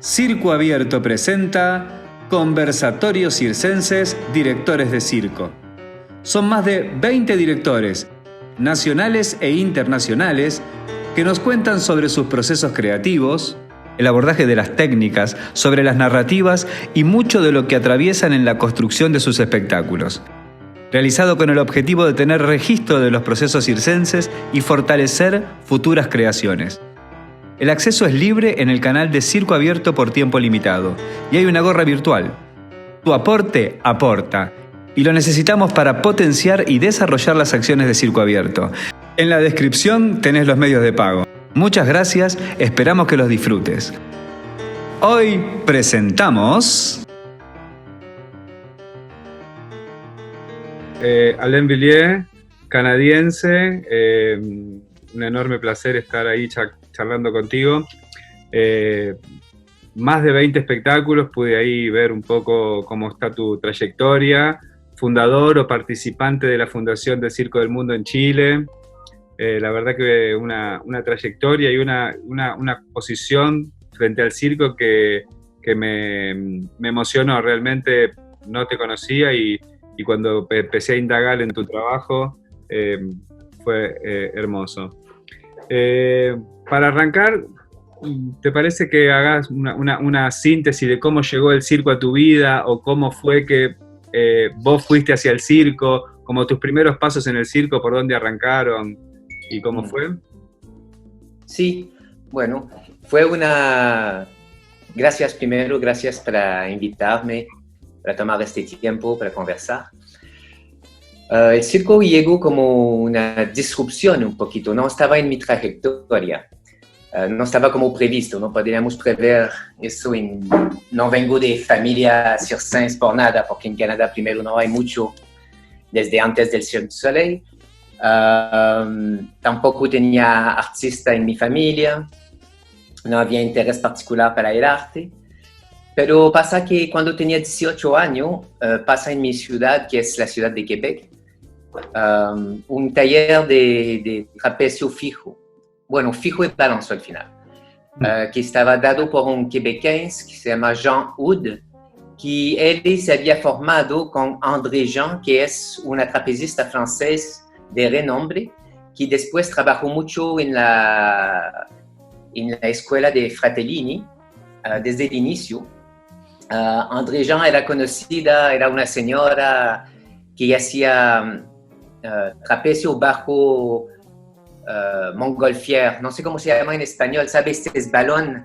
Circo Abierto presenta Conversatorios Circenses Directores de Circo. Son más de 20 directores, nacionales e internacionales, que nos cuentan sobre sus procesos creativos, el abordaje de las técnicas, sobre las narrativas y mucho de lo que atraviesan en la construcción de sus espectáculos. Realizado con el objetivo de tener registro de los procesos circenses y fortalecer futuras creaciones. El acceso es libre en el canal de Circo Abierto por tiempo limitado y hay una gorra virtual. Tu aporte aporta y lo necesitamos para potenciar y desarrollar las acciones de Circo Abierto. En la descripción tenés los medios de pago. Muchas gracias, esperamos que los disfrutes. Hoy presentamos... Alain Villiers, canadiense, un enorme placer estar ahí charlando contigo. Más de 20 espectáculos, pude ahí ver un poco cómo está tu trayectoria, fundador o participante de la Fundación de Circo del Mundo en Chile. La verdad que una trayectoria y una posición frente al circo que me emocionó. Realmente no te conocía y cuando empecé a indagar en tu trabajo fue hermoso. Para arrancar, ¿te parece que hagas una síntesis de cómo llegó el circo a tu vida o cómo fue que vos fuiste hacia el circo, como tus primeros pasos en el circo, por dónde arrancaron y cómo fue? Sí, bueno, fue una... Gracias primero, gracias por invitarme, para tomar este tiempo para conversar. El circo llegó como una disrupción un poquito, no estaba en mi trayectoria, no estaba como previsto, no podíamos prever eso. No vengo de familia circense por nada, porque en Canadá primero no hay mucho desde antes del Cirque du Soleil. Tampoco tenía artista en mi familia, no había interés particular para el arte. Pero pasa que cuando tenía 18 años, pasa en mi ciudad, que es la ciudad de Quebec, un taller de trapecio fijo. Bueno, fijo y balanzo al final. Que estaba dado por un quebequense que se llama Jean Houd, que él se había formado con André Jean, que es una trapecista francés de renombre, que después trabajó mucho en la escuela de Fratellini desde el inicio. André Jean era conocida, era una señora que hacía trapecio bajo montgolfière, no sé cómo se llama en español, ¿sabes? Este es balón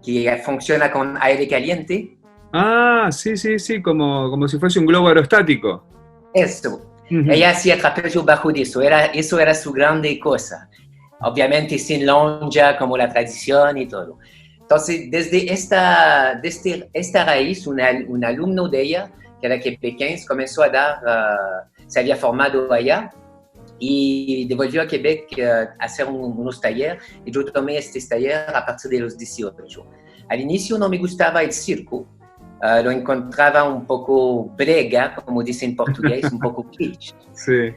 que funciona con aire caliente. Ah, sí, como si fuese un globo aerostático. Eso. Uh-huh. Ella hacía trapecio bajo de eso, eso era su grande cosa. Obviamente sin lonja, como la tradición y todo. Entonces, desde esta raíz, un alumno de ella, que era quebequense, comenzó a dar, se había formado allá y devolvió a Quebec a hacer unos talleres. Y yo tomé este taller a partir de los 18. Al inicio no me gustaba el circo, lo encontraba un poco brega, como dicen en portugués, un poco kitsch. Sí.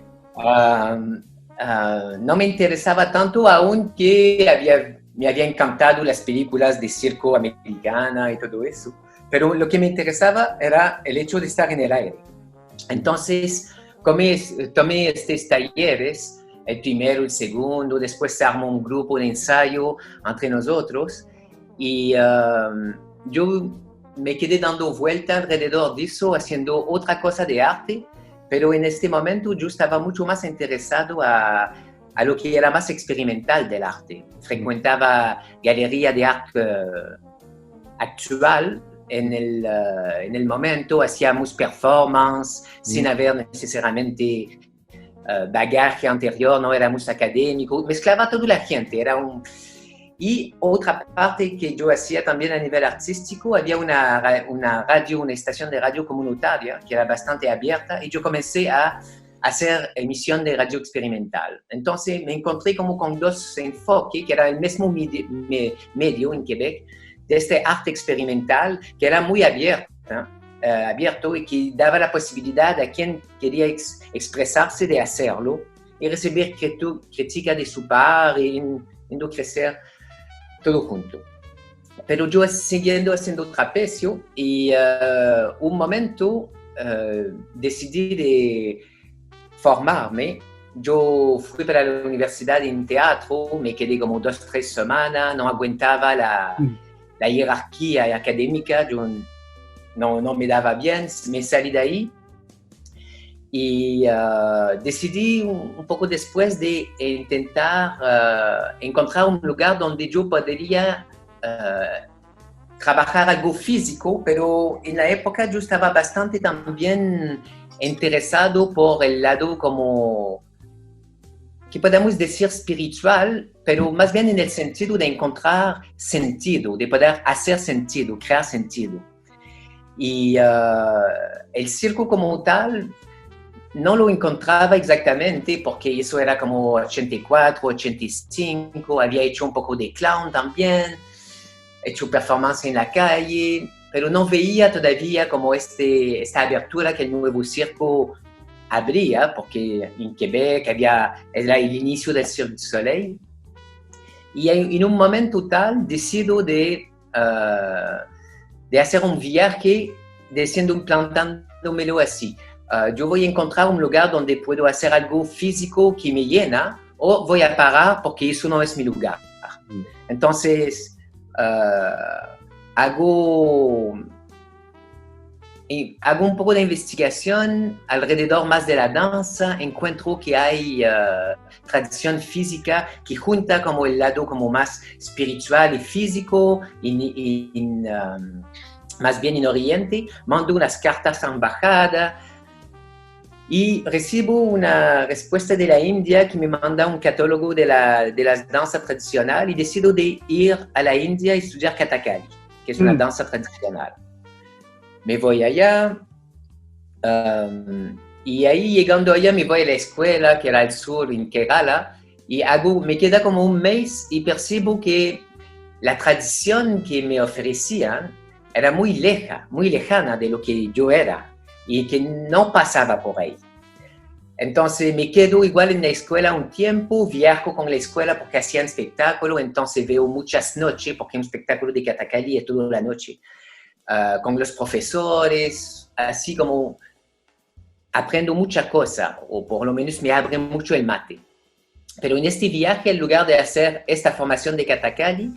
No me interesaba tanto, aunque me había encantado las películas de circo americana y todo eso, pero lo que me interesaba era el hecho de estar en el aire. Entonces, tomé estos talleres, el primero, el segundo, después se armó un grupo de ensayo entre nosotros y yo me quedé dando vuelta alrededor de eso, haciendo otra cosa de arte, pero en este momento yo estaba mucho más interesado a lo que era más experimental del arte. Frecuentaba galería de arte actual en el momento, hacíamos performance sin haber necesariamente bagaje anterior, no éramos académicos, mezclaba toda la gente, Y otra parte que yo hacía también a nivel artístico, había una estación de radio comunitaria que era bastante abierta y yo comencé a hacer emisión de radio experimental. Entonces me encontré como con dos enfoques, que era el mismo medio en Quebec, de este arte experimental que era muy abierto y que daba la posibilidad a quien quería expresarse de hacerlo y recibir crítica de su par y crecer todo junto. pero yo siguiendo haciendo trapecio y un momento decidí de formarme. Yo fui para la universidad en teatro, me quedé como 2 o 3 semanas, no aguantaba la jerarquía académica, yo no me daba bien, me salí de ahí y decidí un poco después de intentar encontrar un lugar donde yo podría trabajar algo físico, pero en la época yo estaba bastante también interesado por el lado como, que podemos decir espiritual, pero más bien en el sentido de encontrar sentido, de poder hacer sentido, crear sentido. Y el circo como tal no lo encontraba exactamente porque eso era como 84, 85, había hecho un poco de clown también, hecho performance en la calle, pero no veía todavía como esta abertura que el nuevo circo abría, porque en Quebec era el inicio del Cirque du Soleil. Y en un momento tal decido de hacer un viaje, plantándomelo así. Yo voy a encontrar un lugar donde puedo hacer algo físico que me llena, o voy a parar porque eso no es mi lugar. Entonces, hago un poco de investigación alrededor más de la danza, encuentro que hay tradición física que junta como el lado como más espiritual y físico, más bien en Oriente. Mando unas cartas a la embajada y recibo una respuesta de la India que me manda un catálogo de las danzas tradicionales y decido de ir a la India y estudiar Kathakali, que es una danza tradicional. Me voy allá y ahí llegando allá me voy a la escuela que era al sur en Kerala y me queda como un mes y percibo que la tradición que me ofrecían era muy lejana de lo que yo era y que no pasaba por ahí. Entonces me quedo igual en la escuela un tiempo, viajo con la escuela porque hacían espectáculo, entonces veo muchas noches porque un espectáculo de Kathakali es toda la noche. Con los profesores, así como aprendo mucha cosa, o por lo menos me abre mucho el mate. Pero en este viaje, en lugar de hacer esta formación de Kathakali,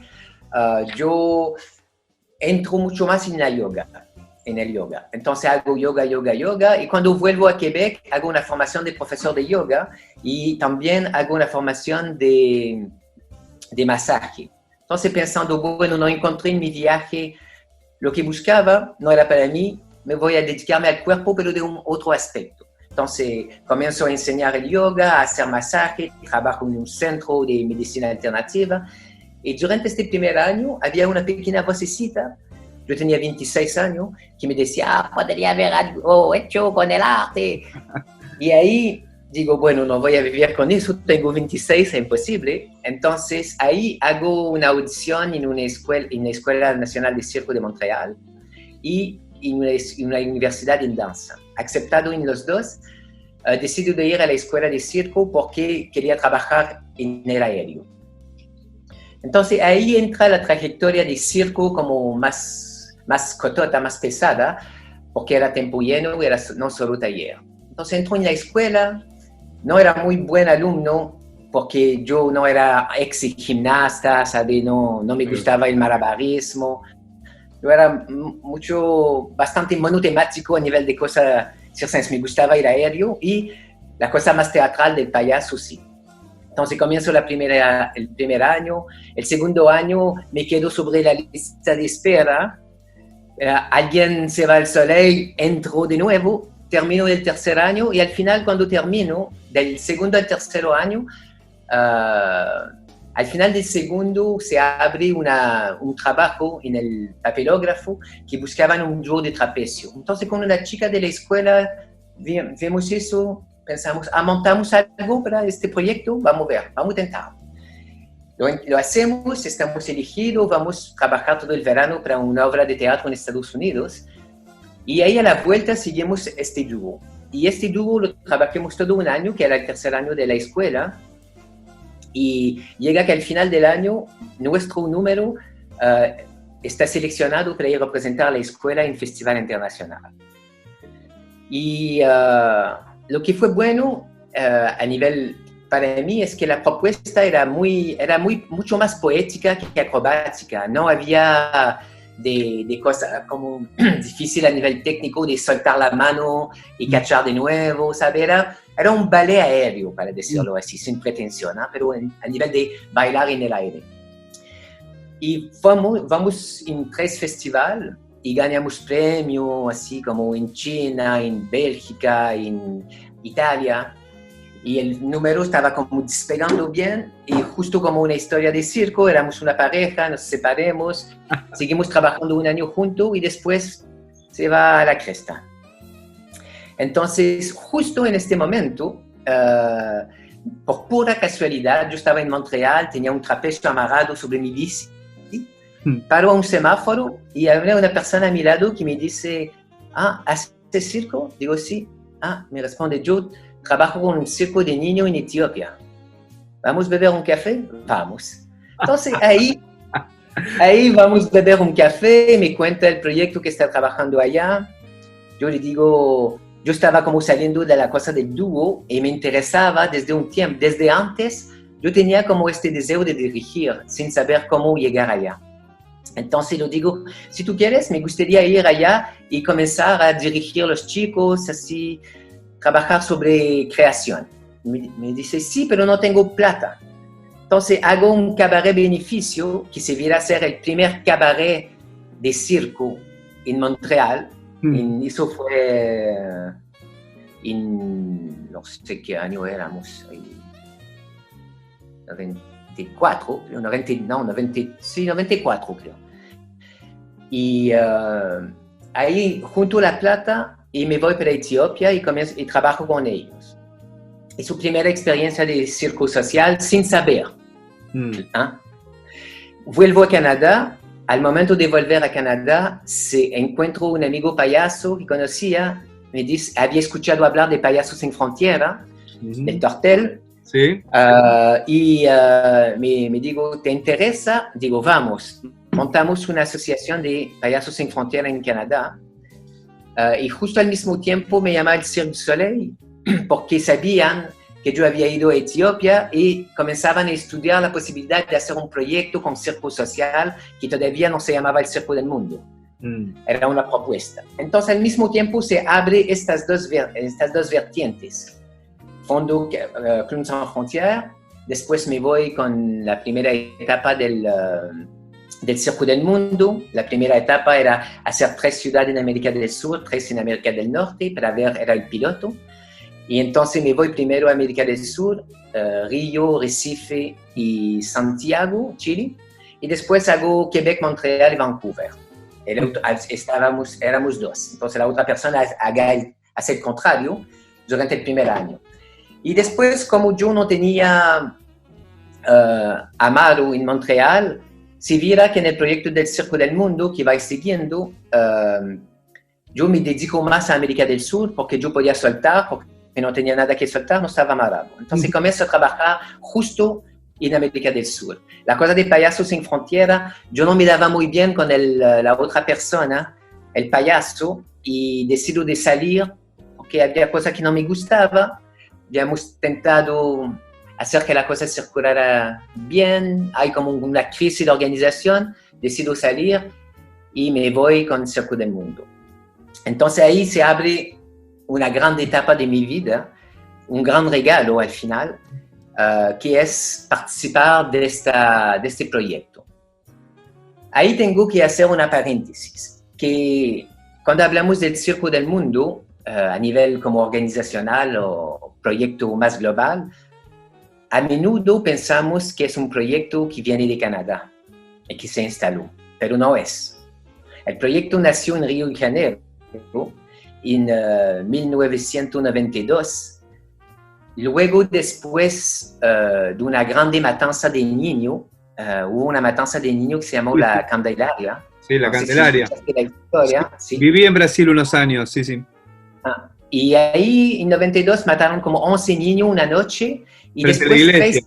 yo entro mucho más en el yoga. Entonces hago yoga, y cuando vuelvo a Quebec, hago una formación de profesor de yoga y también hago una formación de masaje. Entonces pensando, bueno, no encontré en mi viaje lo que buscaba, no era para mí, me voy a dedicarme al cuerpo, pero de un otro aspecto. Entonces comienzo a enseñar el yoga, a hacer masaje, trabajo en un centro de medicina alternativa. Y durante este primer año había una pequeña vocecita, yo tenía 26 años, que me decía, podría haber algo hecho con el arte. Y ahí digo, bueno, no voy a vivir con eso, tengo 26, es imposible. Entonces ahí hago una audición en la Escuela Nacional de Circo de Montreal y en una universidad en danza. Aceptado en los dos, decido de ir a la escuela de circo porque quería trabajar en el aéreo. Entonces ahí entra la trayectoria de circo como más cotota, más pesada, porque era tiempo lleno, era no solo taller. Entonces entro en la escuela, no era muy buen alumno, porque yo no era ex gimnasta, ¿sabe? No me gustaba el malabarismo. Yo era bastante monotemático a nivel de cosas circenses. Me gustaba el aéreo y la cosa más teatral del payaso, sí. Entonces comienzo el primer año. El segundo año me quedo sobre la lista de espera. Alguien se va al Soleil, entro de nuevo, termino el tercer año y al final cuando termino, del segundo al tercer año, al final del segundo se abre un trabajo en el papelógrafo que buscaban un dúo de trapecio. Entonces con una chica de la escuela vemos eso, pensamos, montamos algo para este proyecto, vamos a ver, vamos a intentar. Lo hacemos, estamos elegidos, vamos a trabajar todo el verano para una obra de teatro en Estados Unidos y ahí a la vuelta seguimos este dúo. Y este dúo lo trabajamos todo un año, que era el tercer año de la escuela, y llega que al final del año nuestro número está seleccionado para ir a representar a la escuela en un festival internacional. Y lo que fue bueno a nivel para mí es que la propuesta era mucho más poética que acrobática. No había de cosas como difícil a nivel técnico de soltar la mano y cachar de nuevo, ¿sabes? Era un ballet aéreo, para decirlo así, sin pretensión, ¿no? Pero a nivel de bailar en el aire. Y vamos en 3 festivales y ganamos premios, así como en China, en Bélgica, en Italia. Y el número estaba como despegando bien y justo como una historia de circo, éramos una pareja, nos separamos, seguimos trabajando un año juntos y después se va a la cresta. Entonces, justo en este momento, por pura casualidad, yo estaba en Montreal, tenía un trapecio amarrado sobre mi bici, paro a un semáforo y había una persona a mi lado que me dice, ¿haces circo? Digo, sí. Me responde, yo trabajo con un circo de niños en Etiopía. ¿Vamos a beber un café? Vamos. Entonces ahí vamos a beber un café, me cuenta el proyecto que está trabajando allá. Yo le digo, yo estaba como saliendo de la cosa del dúo y me interesaba desde un tiempo, desde antes, yo tenía como este deseo de dirigir sin saber cómo llegar allá. Entonces le digo, si tú quieres, me gustaría ir allá y comenzar a dirigir a los chicos, así, trabajar sobre creación. Me dice, sí, pero no tengo plata. Entonces hago un cabaret beneficio que se viera a ser el primer cabaret de circo en Montreal. Eso fue en, no sé qué año éramos, 94, 94 creo. Y ahí junto la plata y me voy para Etiopía y trabajo con ellos. Es su primera experiencia de circo social sin saber. Vuelvo a Canadá. Al momento de volver a Canadá, encuentro un amigo payaso que conocía. Me dice, había escuchado hablar de Payasos Sin Frontera, del Tortel. Sí. Me digo, ¿te interesa? Digo, vamos. Montamos una asociación de Payasos Sin Frontera en Canadá. Y justo al mismo tiempo me llama el Cirque du Soleil porque sabían que yo había ido a Etiopía y comenzaban a estudiar la posibilidad de hacer un proyecto con circo social que todavía no se llamaba el Circo del Mundo. Era una propuesta. Entonces al mismo tiempo se abren estas dos vertientes. Fondo Clown Sans Frontières, después me voy con la primera etapa del Circo del Mundo. La primera etapa era hacer 3 ciudades en América del Sur, 3 en América del Norte, para ver, era el piloto. Y entonces me voy primero a América del Sur, Río, Recife y Santiago, Chile. Y después hago Quebec, Montreal y Vancouver. Éramos 2. Entonces la otra persona hace el contrario durante el primer año. Y después, como yo no tenía amado en Montreal, se viera que en el proyecto del Circo del Mundo que va siguiendo, yo me dedico más a América del Sur porque yo podía soltar, porque no tenía nada que soltar, no estaba amarrado. Entonces comienzo a trabajar justo en América del Sur. La cosa de Payasos Sin Frontera, yo no me daba muy bien con la otra persona, el payaso, y decido de salir porque había cosas que no me gustaban. Habíamos tentado hacer que la cosa circulara bien, hay como una crisis de organización, decido salir y me voy con el Circo del Mundo. Entonces ahí se abre una gran etapa de mi vida, un gran regalo al final, que es participar de este proyecto. Ahí tengo que hacer una paréntesis, que cuando hablamos del Circo del Mundo, a nivel como organizacional o proyecto más global, a menudo pensamos que es un proyecto que viene de Canadá y que se instaló, pero no es. El proyecto nació en Río de Janeiro en 1992. Luego, después de una grande matanza de niños, hubo una matanza de niños que se llamó la Candelaria. Sí, la Candelaria. La historia, sí. Viví en Brasil unos años, sí, sí. Y ahí, en 92, mataron como 11 niños una noche. Y frente después a la iglesia.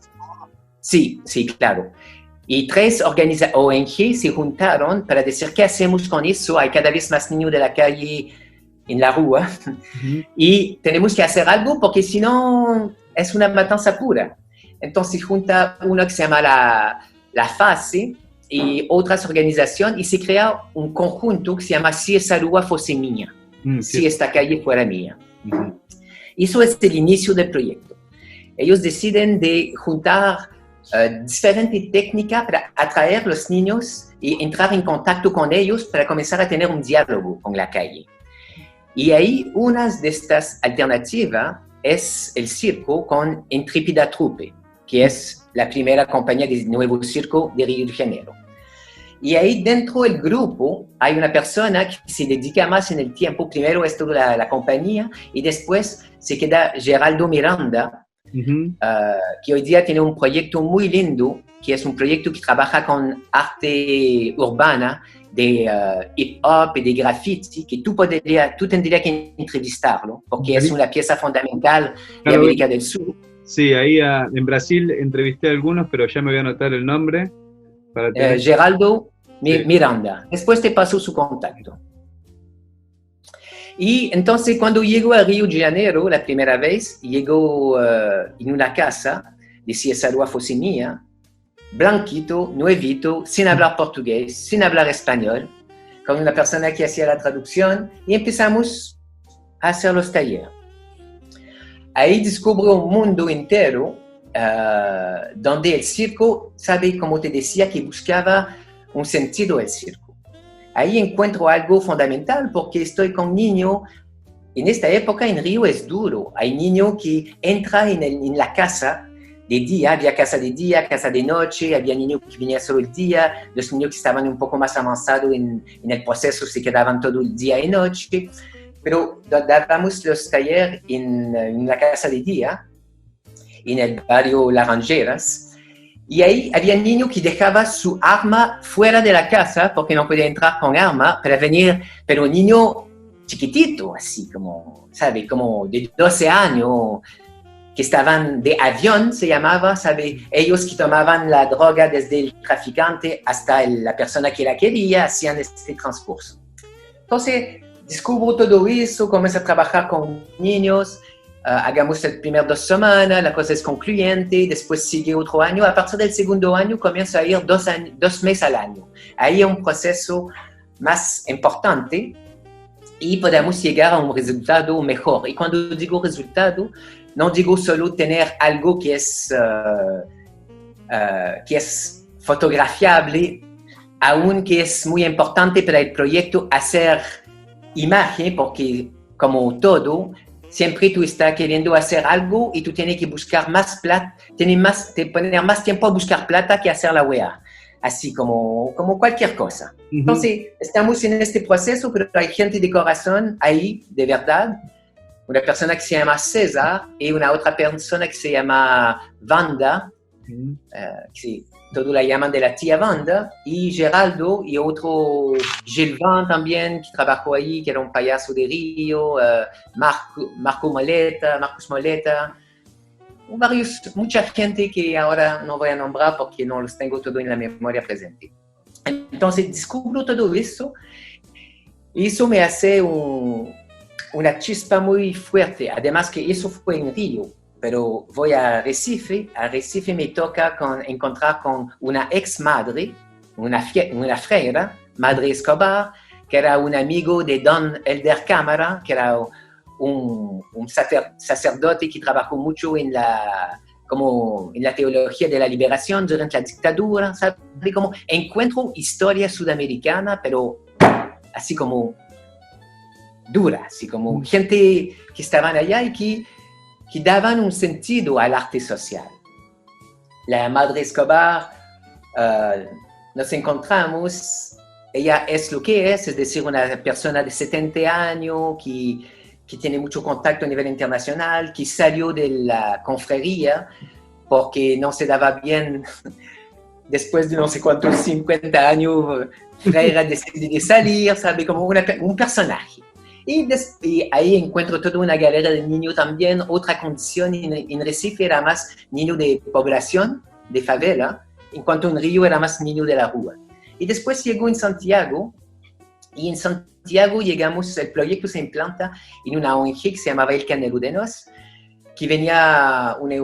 Sí, claro. Y 3 ONG se juntaron para decir qué hacemos con eso. Hay cada vez más niños de la calle en la rúa y tenemos que hacer algo porque si no es una matanza pura. Entonces junta uno que se llama la FASE y otras organizaciones y se crea un conjunto que se llama Si esa rúa fuese mía, si esta calle fuera mía. Eso es el inicio del proyecto. Ellos deciden de juntar diferentes técnicas para atraer a los niños y entrar en contacto con ellos para comenzar a tener un diálogo con la calle. Y ahí una de estas alternativas es el circo con Intrépida Troupe, que es la primera compañía de nuevo circo de Río de Janeiro. Y ahí dentro del grupo hay una persona que se dedica más en el tiempo. Primero es toda la compañía y después se queda Geraldo Miranda, que hoy día tiene un proyecto muy lindo, que es un proyecto que trabaja con arte urbana, de hip hop y de graffiti, que tú tendrías que entrevistarlo, porque es una pieza fundamental de América del Sur. Sí, ahí en Brasil entrevisté a algunos, pero ya me voy a anotar el nombre. Para tener... Geraldo Miranda. Después te paso su contacto. Y entonces cuando llego a Río de Janeiro la primera vez, llego en una casa de Si esa rúa fuese mía, blanquito, nuevito, sin hablar portugués, sin hablar español, con una persona que hacía la traducción y empezamos a hacer los talleres. Ahí descubro un mundo entero donde el circo, sabe, como te decía, que buscaba un sentido del circo. Ahí encuentro algo fundamental porque estoy con niños. En esta época en Río es duro. Hay niños que entran en la casa de día, había casa de día, casa de noche, había niños que venían solo el día, los niños que estaban un poco más avanzados en el proceso se quedaban todo el día y noche. Pero dábamos los talleres en la casa de día, en el barrio Laranjeras, y ahí había un niño que dejaba su arma fuera de la casa porque no podía entrar con arma para venir, pero un niño chiquitito, así como, ¿sabe? Como de 12 años, que estaban de avión, se llamaba, ¿sabe? Ellos que tomaban la droga desde el traficante hasta la persona que la quería, hacían este transcurso. Entonces, descubro todo eso, comienzo a trabajar con niños, hagamos el primer 2 semanas, la cosa es concluyente, después sigue otro año, a partir del segundo año comienzo a ir 2 meses al año. Ahí es un proceso más importante y podemos llegar a un resultado mejor. Y cuando digo resultado, no digo solo tener algo que es fotografiable, aunque es muy importante para el proyecto hacer imagen, porque como todo, siempre tú estás queriendo hacer algo y tú tienes que buscar más plata, poner más tiempo a buscar plata que hacer la wea, así como cualquier cosa. Entonces, estamos en este proceso, pero hay gente de corazón ahí, de verdad, una persona que se llama César y una otra persona que se llama Wanda, que todos la llaman de la tía Wanda, y Geraldo y otro Gilvan también, que trabajó ahí, que era un payaso de Río, Marcos Moleta, mucha gente que ahora no voy a nombrar porque no los tengo todo en la memoria presente. Entonces descubro todo eso y eso me hace una chispa muy fuerte, además que eso fue en Río. Pero voy a Recife me toca encontrar con una ex madre, una freira, Madre Escobar, que era un amigo de Don Elder Cámara, que era un sacerdote que trabajó mucho en la teología de la liberación durante la dictadura, ¿sabe? Como encuentro historia sudamericana, pero así como dura, así como gente que estaban allá y que daban un sentido al arte social. La Madre Escobar, nos encontramos, ella es lo que es decir, una persona de 70 años que tiene mucho contacto a nivel internacional, que salió de la confrería porque no se daba bien después de no sé cuántos 50 años, Freire decide salir, ¿sabe? Como un personaje. Y ahí encuentro toda una galera de niños también. Otra condición en Recife era más niños de población, de favela, en cuanto a un río era más niño de la rúa. Y después llegó en Santiago, y en Santiago llegamos, el proyecto se implanta en una ONG que se llamaba El Canelo de Nos, que venía una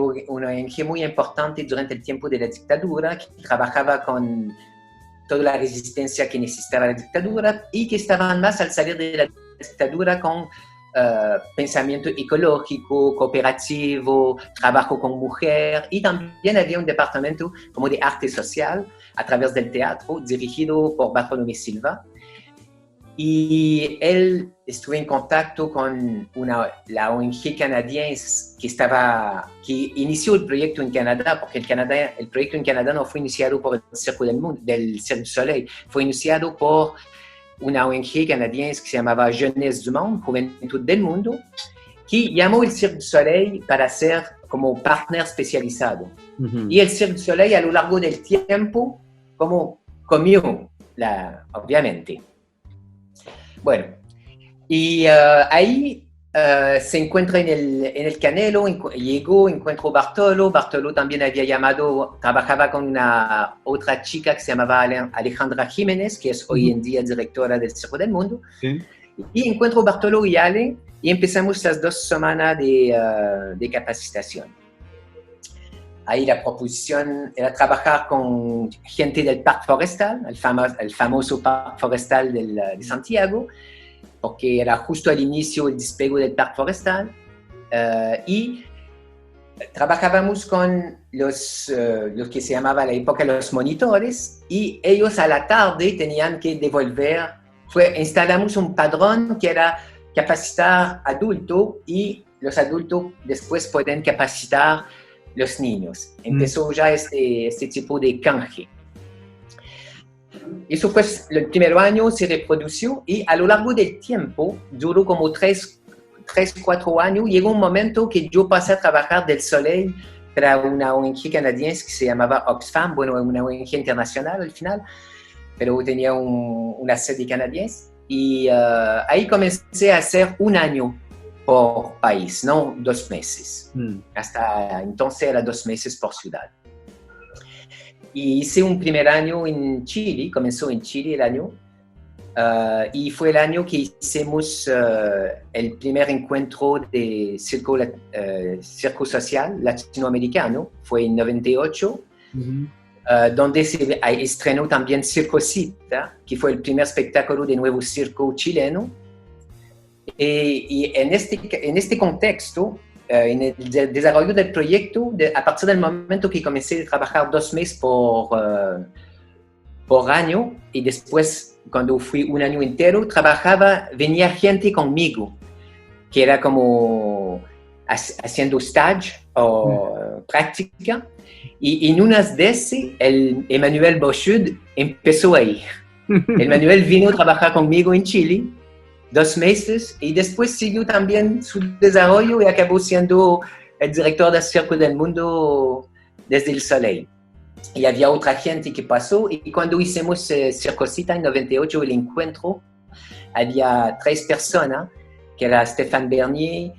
ONG muy importante durante el tiempo de la dictadura, que trabajaba con toda la resistencia que necesitaba la dictadura y que estaban más al salir de la dictadura con pensamiento ecológico, cooperativo, trabajo con mujer, y también había un departamento como de arte social a través del teatro dirigido por Bartolomé Silva. Y él estuvo en contacto con la ONG canadiense que inició el proyecto en Canadá, porque el proyecto en Canadá no fue iniciado por el Circo del Cirque du Soleil, fue iniciado por una ONG canadiense que se llamaba Jeunesse du Monde, Juventud del Mundo, que llamó el Cirque du Soleil para ser como partner especializado. Uh-huh. Y el Cirque du Soleil a lo largo del tiempo como comió, obviamente. Bueno, y ahí se encuentra en el Canelo, encuentro Bartolo también había trabajaba con una otra chica que se llamaba Alejandra Jiménez, que es hoy en día directora del Circo del Mundo, sí. Y encuentro Bartolo y Ale, y empezamos las 2 semanas de capacitación. Ahí la proposición era trabajar con gente del Parque Forestal, el famoso Parque Forestal de Santiago, porque era justo al inicio el despego del Parque Forestal, y trabajábamos con los que se llamaba a la época los monitores, y ellos a la tarde tenían que devolver, instalamos un padrón que era capacitar adultos, y los adultos después pueden capacitar los niños. Empezó ya este tipo de canje. Eso pues el primer año se reprodució, y a lo largo del tiempo, duró como 3-4 años, llegó un momento que yo pasé a trabajar del Soleil para una ONG canadiense que se llamaba Oxfam, bueno, una ONG internacional al final, pero tenía una sede canadiense, y ahí comencé a hacer 1 año por país, no 2 meses. Hasta entonces era 2 meses por ciudad. Y hice un primer año en Chile, comenzó en Chile el año, y fue el año que hicimos el primer encuentro de circo social latinoamericano, fue en 98, donde se estrenó también Circo Cita, que fue el primer espectáculo de nuevo circo chileno. Y en este contexto, en el desarrollo del proyecto, a partir del momento que comencé a trabajar 2 meses por año, y después, cuando fui 1 año entero, venía gente conmigo, que era como haciendo stage o práctica, y en unas de esas, Emmanuel Bochud empezó ahí. Emmanuel vino a trabajar conmigo en Chile 2 meses, y después siguió también su desarrollo y acabó siendo el director del Circo del Mundo desde el Soleil. Y había otra gente que pasó, y cuando hicimos Circo Cita en 98, el encuentro, había 3 personas, que era Stéphane Bernier,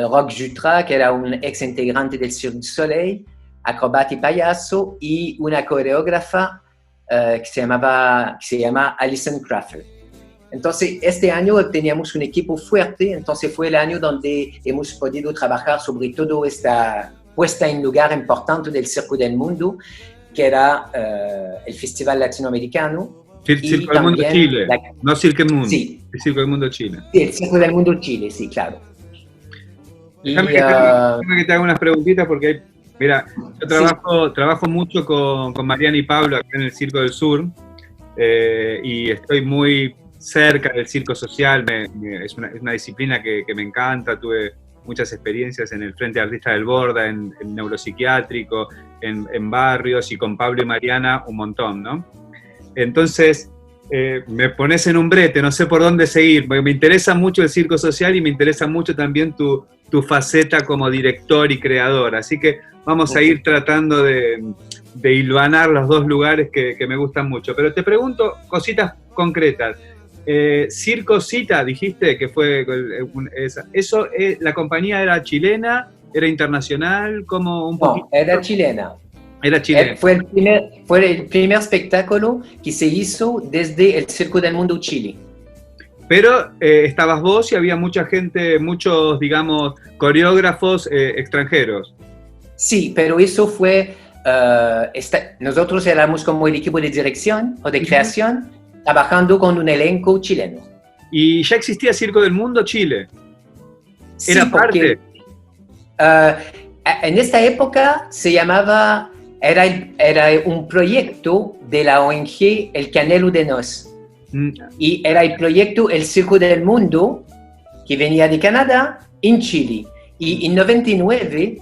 Roch Jutras, que era un ex integrante del Cirque du Soleil, acrobata y payaso, y una coreógrafa que se llama Alison Crawford. Entonces, este año teníamos un equipo fuerte, entonces fue el año donde hemos podido trabajar sobre todo esta puesta en lugar importante del Circo del Mundo, que era el Festival Latinoamericano. Circo del Mundo Chile, no Circo del Mundo. Sí. El Circo del Mundo Chile. Sí, el Circo del Mundo Chile, sí, claro. Déjame que te haga unas preguntitas, porque mira, yo trabajo mucho con Mariana y Pablo acá en el Circo del Sur, y estoy muy cerca del circo social. Es una disciplina que me encanta. Tuve muchas experiencias en el Frente de Artistas del Borda, en neuropsiquiátrico, en barrios, y con Pablo y Mariana un montón, ¿no? Entonces, me pones en un brete, no sé por dónde seguir, porque me interesa mucho el circo social y me interesa mucho también tu faceta como director y creador, así que vamos a ir tratando de hilvanar los 2 lugares que me gustan mucho. Pero te pregunto cositas concretas. Circo Cita, dijiste que fue esa. Eso, ¿la compañía era chilena, era internacional? ¿Cómo un poquito? No, era chilena. Era chileno. Fue el primer espectáculo que se hizo desde el Circo del Mundo Chile. Pero estabas vos y había mucha gente, muchos, digamos, coreógrafos extranjeros. Sí, pero eso fue, nosotros éramos como el equipo de dirección o de creación, trabajando con un elenco chileno. ¿Y ya existía Circo del Mundo Chile? ¿Era Sí, porque, parte? En esta época se llamaba, era un proyecto de la ONG El Canelo de Nos. Y era el proyecto El Circo del Mundo, que venía de Canadá, en Chile. Y en 99,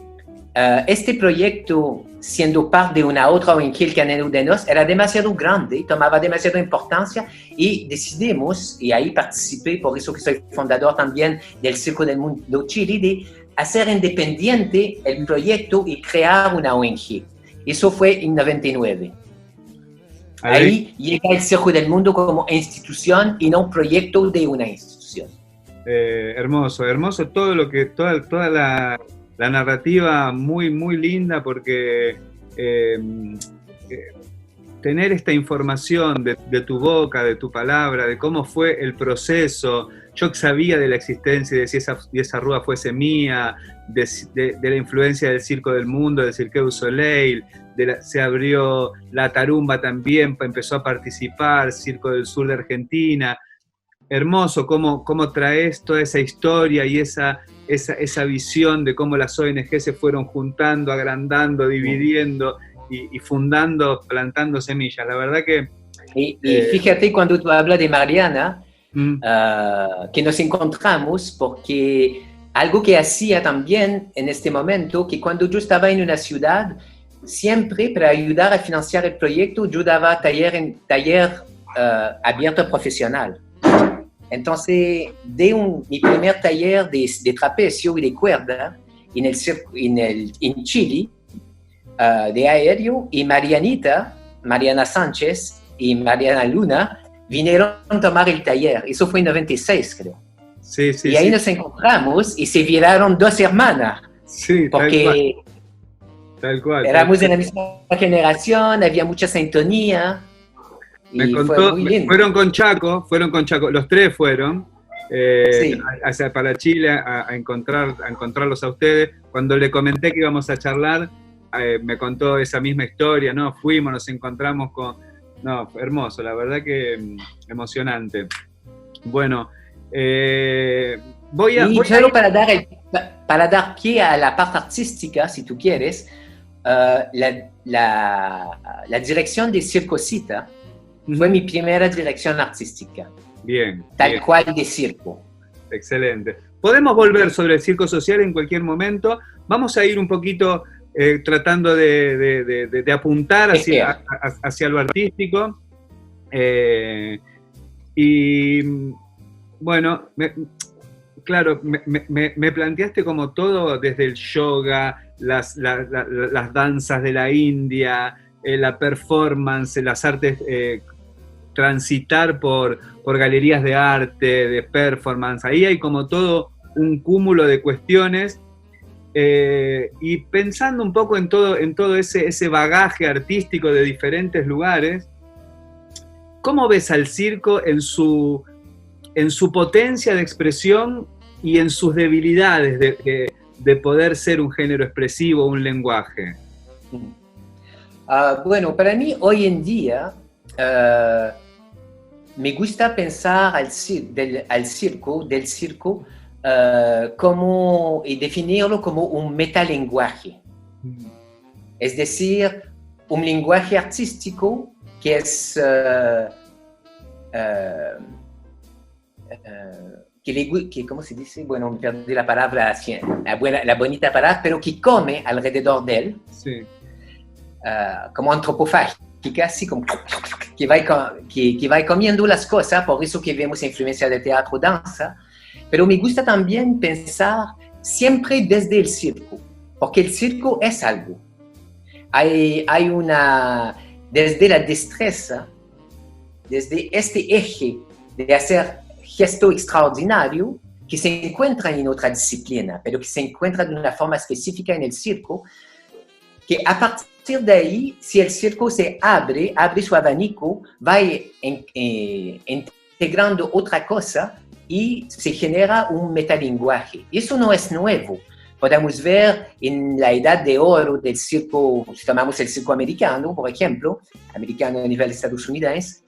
este proyecto, siendo parte de una otra ONG, El Canelo de Nos, era demasiado grande, tomaba demasiada importancia, y decidimos, y ahí participé, por eso que soy fundador también del Circo del Mundo Chile, de hacer independiente el proyecto y crear una ONG. Eso fue en 99. Ahí llega el Circo del Mundo como institución y no proyecto de una institución. Hermoso, hermoso todo lo que, toda la narrativa muy, muy linda, porque tener esta información de tu boca, de tu palabra, de cómo fue el proceso. Yo sabía de la existencia de si esa rúa fuese mía, de la influencia del Circo del Mundo, del Cirque du Soleil, se abrió la Tarumba también, empezó a participar, Circo del Sur de Argentina. Hermoso cómo traes toda esa historia y esa visión de cómo las ONG se fueron juntando, agrandando, dividiendo y fundando, plantando semillas. La verdad que... Y fíjate cuando tú hablas de Mariana, que nos encontramos porque algo que hacía también en este momento, que cuando yo estaba en una ciudad, siempre para ayudar a financiar el proyecto, yo daba taller abierto profesional. Entonces, mi primer taller de trapecio y de cuerda en Chile, de aéreo, y Mariana Sánchez y Mariana Luna, vinieron a tomar el taller. Eso fue en 96, creo. Sí, sí, y ahí nos encontramos y se viraron dos hermanas. Sí, porque tal cual. Éramos de la misma generación, había mucha sintonía. Me contó, fueron con Chaco, los tres fueron para Chile a encontrarlos a ustedes. Cuando le comenté que íbamos a charlar, me contó esa misma historia, ¿no? Fuimos, nos encontramos con... No, hermoso, la verdad que emocionante. Bueno, para dar pie a la parte artística, si tú quieres, la dirección de Circocita fue mi primera dirección artística. Bien. Tal cual de circo. Excelente. Podemos volver sobre el circo social en cualquier momento. Vamos a ir un poquito tratando de apuntar hacia lo artístico. Y bueno, me planteaste como todo desde el yoga, las danzas de la India, la performance, las artes, transitar por galerías de arte, de performance. Ahí hay como todo un cúmulo de cuestiones. Y pensando un poco en todo ese bagaje artístico de diferentes lugares, ¿cómo ves al circo en su potencia de expresión y en sus debilidades de poder ser un género expresivo, un lenguaje? Bueno, para mí hoy en día me gusta pensar del circo como, y definirlo como un metalenguaje. Es decir, un lenguaje artístico que es ¿cómo se dice? Bueno, me perdí la palabra, la bonita palabra, pero que come alrededor de él, sí. Como antropofágica, así como que va comiendo las cosas, por eso que vemos influencia de teatro, danza. Pero me gusta también pensar siempre desde el circo, porque el circo es algo. Hay desde la destreza, desde este eje de hacer gesto extraordinario, que se encuentra en otra disciplina, pero que se encuentra de una forma específica en el circo, que a partir partir de ahí, si el circo se abre su abanico, va integrando otra cosa y se genera un metalenguaje. Eso no es nuevo. Podemos ver en la edad de oro del circo, si tomamos el circo americano, por ejemplo, americano a nivel estadounidense,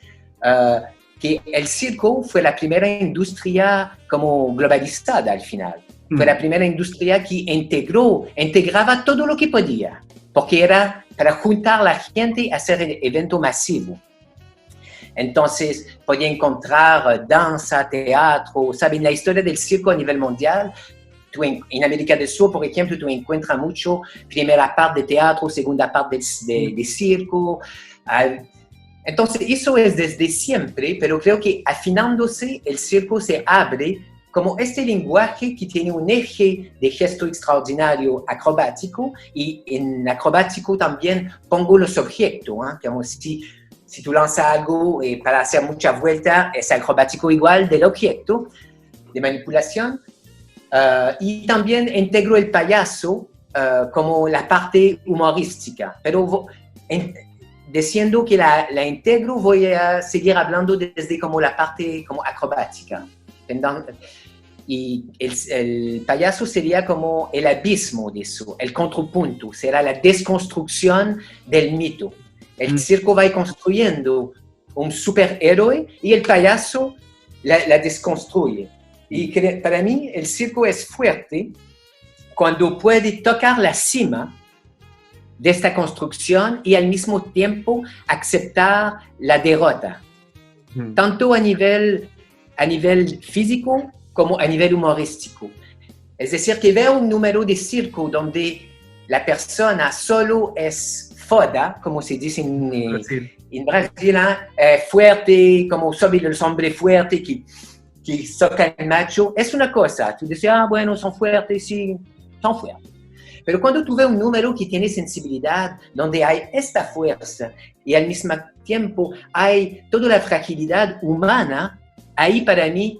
que el circo fue la primera industria como globalizada al final. Fue la primera industria que integraba todo lo que podía, porque era para juntar a la gente y hacer el evento masivo. Entonces, podía encontrar danza, teatro, ¿saben? La historia del circo a nivel mundial, en América del Sur, por ejemplo, tú encuentras mucho primera parte de teatro, segunda parte de circo. Entonces, eso es desde siempre, pero creo que afinándose, el circo se abre como este lenguaje que tiene un eje de gesto extraordinario acrobático, y en acrobático también pongo los objetos, ¿eh? Como si tú lanzas algo para hacer muchas vueltas, es acrobático igual del objeto de manipulación. Y también integro el payaso como la parte humorística, pero diciendo que la integro, voy a seguir hablando desde como la parte como acrobática. Y el payaso sería como el abismo de eso, el contrapunto, será la desconstrucción del mito. El circo va construyendo un superhéroe y el payaso la desconstruye. Y para mí el circo es fuerte cuando puede tocar la cima de esta construcción y al mismo tiempo aceptar la derrota, tanto a nivel físico como a nivel humorístico. Es decir, que veo un número de circo donde la persona solo es foda, como se dice en Brasil, fuerte, como son los hombres fuertes que tocan el macho. Es una cosa, tú dices, bueno, son fuertes, sí, son fuertes. Pero cuando tú ves un número que tiene sensibilidad, donde hay esta fuerza y al mismo tiempo hay toda la fragilidad humana, ahí para mí,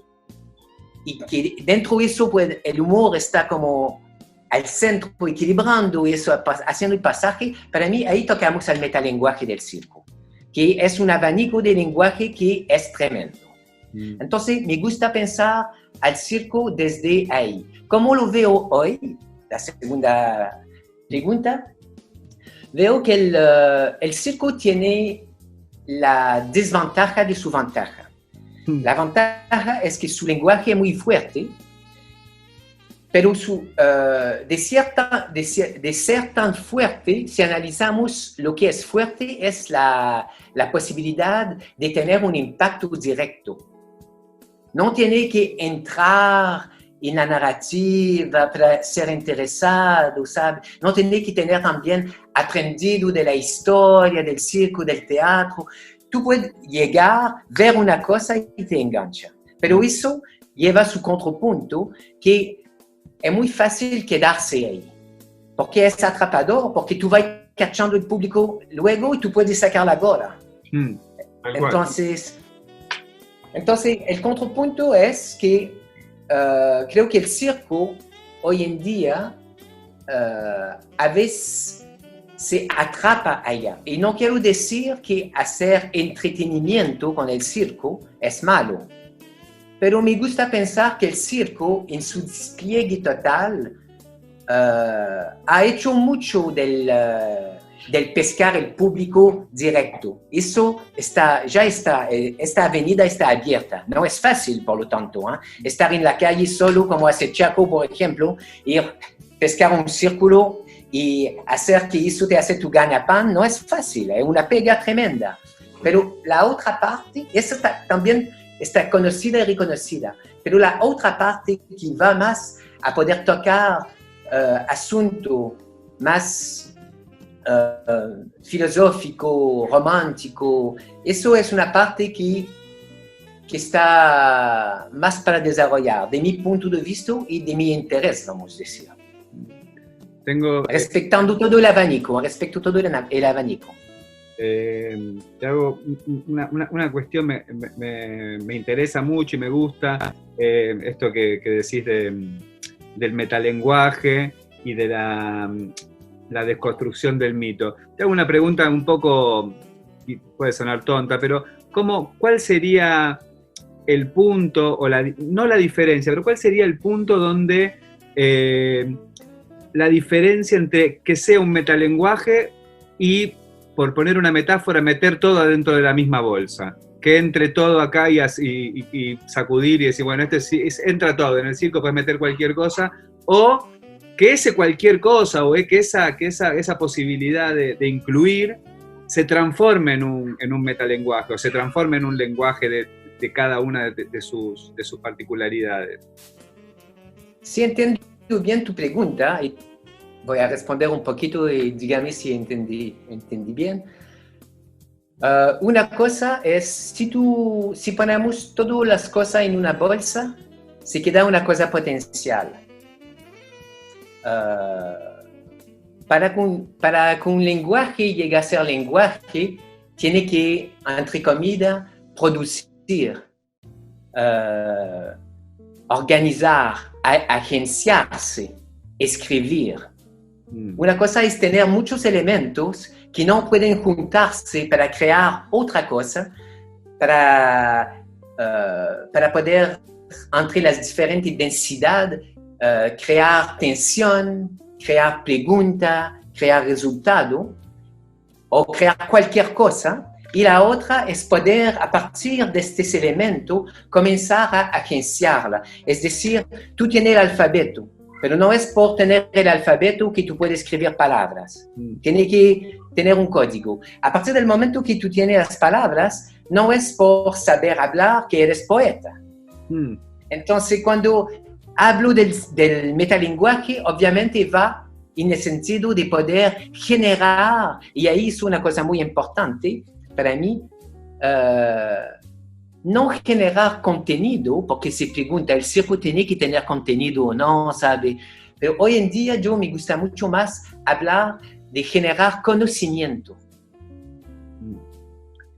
y que dentro de eso pues, el humor está como al centro, equilibrando eso, haciendo el pasaje, para mí ahí tocamos al metalenguaje del circo, que es un abanico de lenguaje que es tremendo. Entonces me gusta pensar al circo desde ahí. ¿Cómo lo veo hoy? La segunda pregunta. Veo que el circo tiene la desventaja de su ventaja. La ventaja es que su lenguaje es muy fuerte, pero de ser tan fuerte, si analizamos lo que es fuerte, es la posibilidad de tener un impacto directo. No tiene que entrar en la narrativa para ser interesado, ¿sabe? No tiene que tener también aprendido de la historia, del circo, del teatro. Tú puedes llegar, ver una cosa y te engancha. Pero eso lleva su contrapunto, que es muy fácil quedarse ahí. Porque es atrapador, porque tú vas cachando el público luego y tú puedes sacar la gorra. Entonces, el contrapunto es que creo que el circo hoy en día a veces se atrapa allá. Y no quiero decir que hacer entretenimiento con el circo es malo, pero me gusta pensar que el circo en su despliegue total ha hecho mucho del pescar el público directo. Eso esta avenida está abierta. No es fácil, por lo tanto, estar en la calle solo, como hace Chaco, por ejemplo, ir pescar un círculo y hacer que eso te hace tu ganapán, no es fácil, es una pega tremenda. Pero la otra parte, esa también está conocida y reconocida, pero la otra parte que va más a poder tocar asunto más filosófico, romántico, eso es una parte que está más para desarrollar, de mi punto de vista y de mi interés, vamos a decir. Respectando todo el abanico, el abanico. Te hago una cuestión, me interesa mucho y me gusta esto que decís del metalenguaje y de la desconstrucción del mito. Te hago una pregunta un poco, y puede sonar tonta, pero ¿cuál sería el punto, o no la diferencia, pero cuál sería el punto donde la diferencia entre que sea un metalenguaje y, por poner una metáfora, meter todo adentro de la misma bolsa? Que entre todo acá y sacudir y decir, bueno, entra todo, en el circo puedes meter cualquier cosa, o que ese cualquier cosa, o que esa posibilidad de incluir se transforme en un metalenguaje, o se transforme en un lenguaje de cada una de sus particularidades. Si entiendo bien tu pregunta, y voy a responder un poquito y dígame si entendí bien. Una cosa es, si ponemos todas las cosas en una bolsa, se queda una cosa potencial. Para que un lenguaje llegue a ser lenguaje, tiene que, entre comillas, producir, organizar, agenciarse, escribir. Una cosa es tener muchos elementos que no pueden juntarse para crear otra cosa, para poder, entre las diferentes densidades, crear tensión, crear pregunta, crear resultado, o crear cualquier cosa. Y la otra es poder, a partir de estos elementos, comenzar a agenciarla. Es decir, tú tienes el alfabeto, pero no es por tener el alfabeto que tú puedes escribir palabras. Tienes que tener un código. A partir del momento que tú tienes las palabras, no es por saber hablar que eres poeta. Entonces, cuando hablo del metalenguaje, obviamente va en el sentido de poder generar, y ahí es una cosa muy importante para mí, no generar contenido, porque se pregunta, ¿el circo tiene que tener contenido o no? ¿Sabe? Pero hoy en día yo me gusta mucho más hablar de generar conocimiento.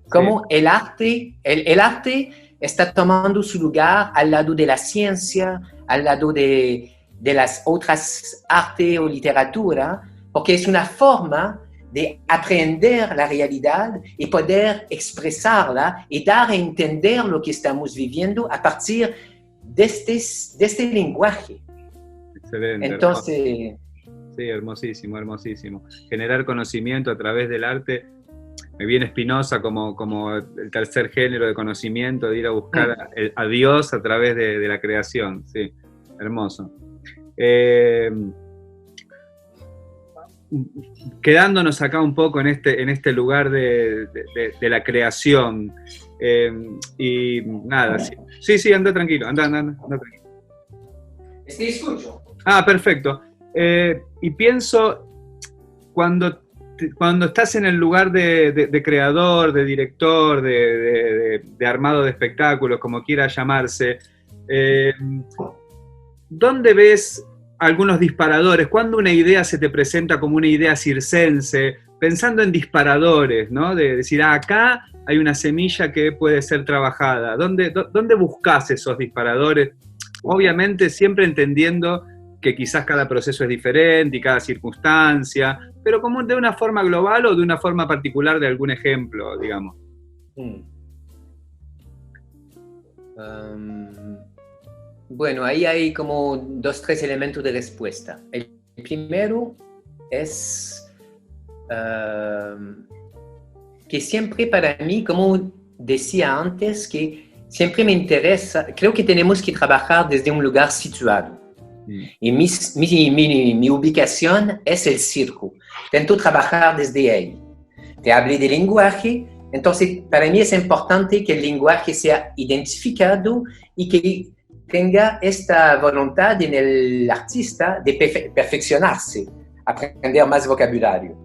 Como el arte está tomando su lugar al lado de la ciencia, al lado de las otras artes o literatura, porque es una forma de aprender la realidad y poder expresarla y dar a entender lo que estamos viviendo a partir de este lenguaje. Excelente. Entonces... Sí, hermosísimo, hermosísimo. Generar conocimiento a través del arte. Me viene Spinoza como el tercer género de conocimiento, de ir a buscar a Dios a través de la creación. Sí, hermoso. Quedándonos acá un poco en este lugar de la creación. Y nada, sí, anda tranquilo, anda tranquilo. Te escucho. Ah, perfecto. Y pienso, cuando estás en el lugar de creador, de director, de armado de espectáculos, como quiera llamarse, ¿dónde ves algunos disparadores? ¿Cuándo una idea se te presenta como una idea circense? Pensando en disparadores, ¿no? De decir, acá hay una semilla que puede ser trabajada. ¿Dónde buscas esos disparadores? Obviamente siempre entendiendo que quizás cada proceso es diferente y cada circunstancia, pero como de una forma global o de una forma particular de algún ejemplo, digamos. Bueno, ahí hay como 2, 3 elementos de respuesta. El primero es que siempre para mí, como decía antes, que siempre me interesa, creo que tenemos que trabajar desde un lugar situado. Y mi ubicación es el circo. Intento trabajar desde ahí. Te hablé de lenguaje, entonces para mí es importante que el lenguaje sea identificado y que tenga esta voluntad en el artista de perfeccionarse, aprender más vocabulario.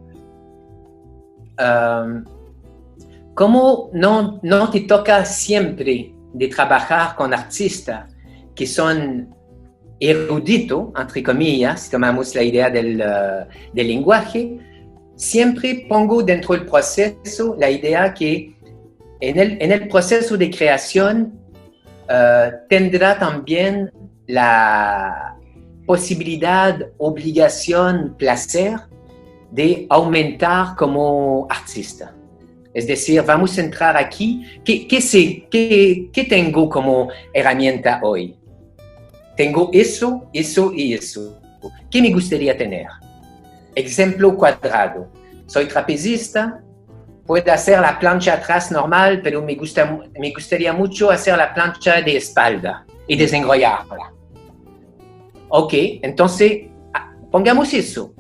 Como no te toca siempre de trabajar con artistas que son erudito, entre comillas, si tomamos la idea del lenguaje, siempre pongo dentro del proceso la idea que en el proceso de creación tendrá también la posibilidad, obligación, placer de aumentar como artista. Es decir, vamos a entrar aquí. ¿Qué tengo como herramienta hoy? Tengo eso, eso y eso. ¿Qué me gustaría tener? Ejemplo cuadrado. Soy trapecista, puedo hacer la plancha atrás normal, pero me gustaría mucho hacer la plancha de espalda y desenrollarla. Ok, entonces pongamos eso,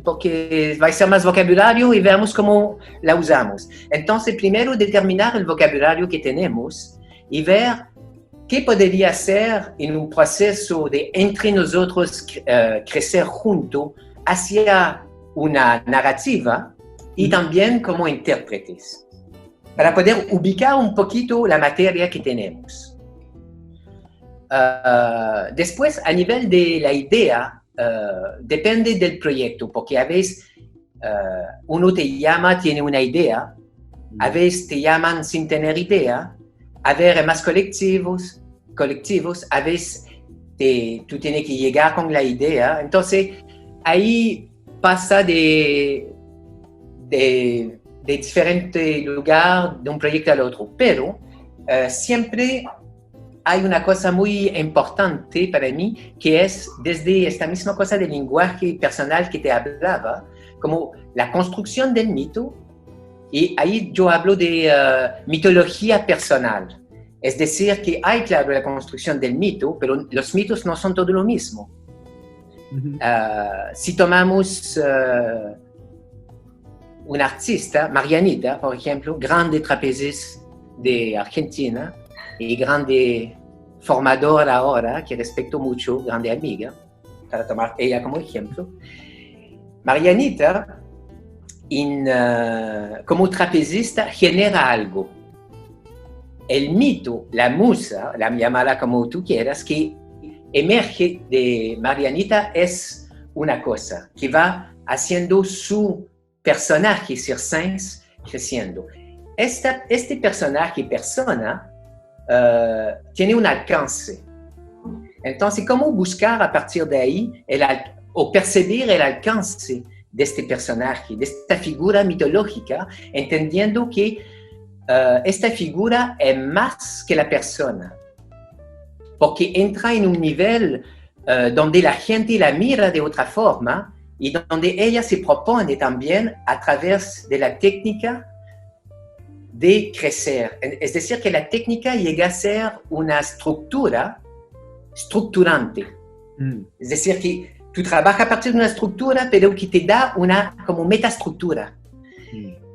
porque va a ser más vocabulario y veamos cómo la usamos. Entonces, primero determinar el vocabulario que tenemos y ver qué podría ser en un proceso de entre nosotros crecer juntos hacia una narrativa y también como intérpretes, para poder ubicar un poquito la materia que tenemos. Después, a nivel de la idea, depende del proyecto, porque a veces uno te llama, tiene una idea, a veces te llaman sin tener idea, a ver, más colectivos, a veces tú tienes que llegar con la idea. Entonces, ahí pasa de diferentes lugares de un proyecto al otro, pero siempre hay una cosa muy importante para mí, que es desde esta misma cosa del lenguaje personal que te hablaba, como la construcción del mito, y ahí yo hablo de mitología personal. Es decir, que hay, claro, la construcción del mito, pero los mitos no son todo lo mismo. Uh-huh. Si tomamos una artista, Marianita, por ejemplo, grande trapecista de Argentina, y grande formadora ahora, que respeto mucho, grande amiga, para tomar ella como ejemplo. Marianita, como trapecista, genera algo. El mito, la musa, llámala como tú quieras, que emerge de Marianita es una cosa que va haciendo su personaje circense creciendo. Este personaje, persona, tiene un alcance. Entonces, ¿cómo buscar a partir de ahí o percibir el alcance de este personaje, de esta figura mitológica, entendiendo que esta figura es más que la persona? Porque entra en un nivel donde la gente la mira de otra forma y donde ella se propone también a través de la técnica de crecer. Es decir, que la técnica llega a ser una estructura estructurante. Es decir, que tú trabajas a partir de una estructura, pero que te da una como metaestructura.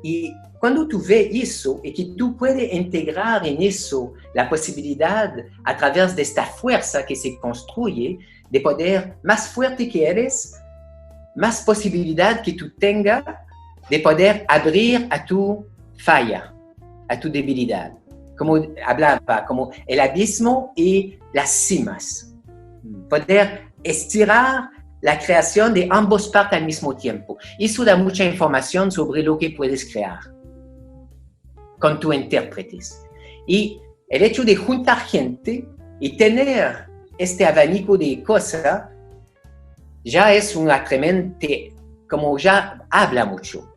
Y cuando tú ves eso y que tú puedes integrar en eso la posibilidad a través de esta fuerza que se construye, de poder, más fuerte que eres, más posibilidad que tú tengas de poder abrir a tu falla, a tu debilidad. Como hablaba, como el abismo y las cimas. Poder estirar la creación de ambos partes al mismo tiempo. Eso da mucha información sobre lo que puedes crear con tus intérpretes. Y el hecho de juntar gente y tener este abanico de cosas ya es una tremenda, como ya habla mucho.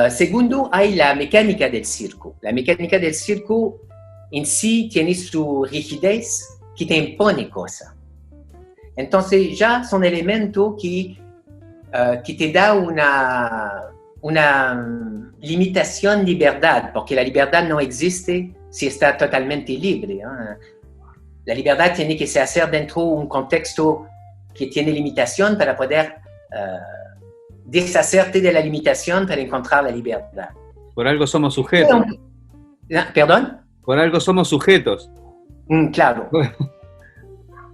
Segundo, hay la mecánica del circo. La mecánica del circo en sí tiene su rigidez que te impone cosas. Entonces ya son elementos que te da una limitación de libertad, porque la libertad no existe si está totalmente libre. La libertad tiene que se hacer dentro de un contexto que tiene limitación para poder deshacerte de la limitación para encontrar la libertad. Por algo somos sujetos. ¿Perdón? Por algo somos sujetos. Claro.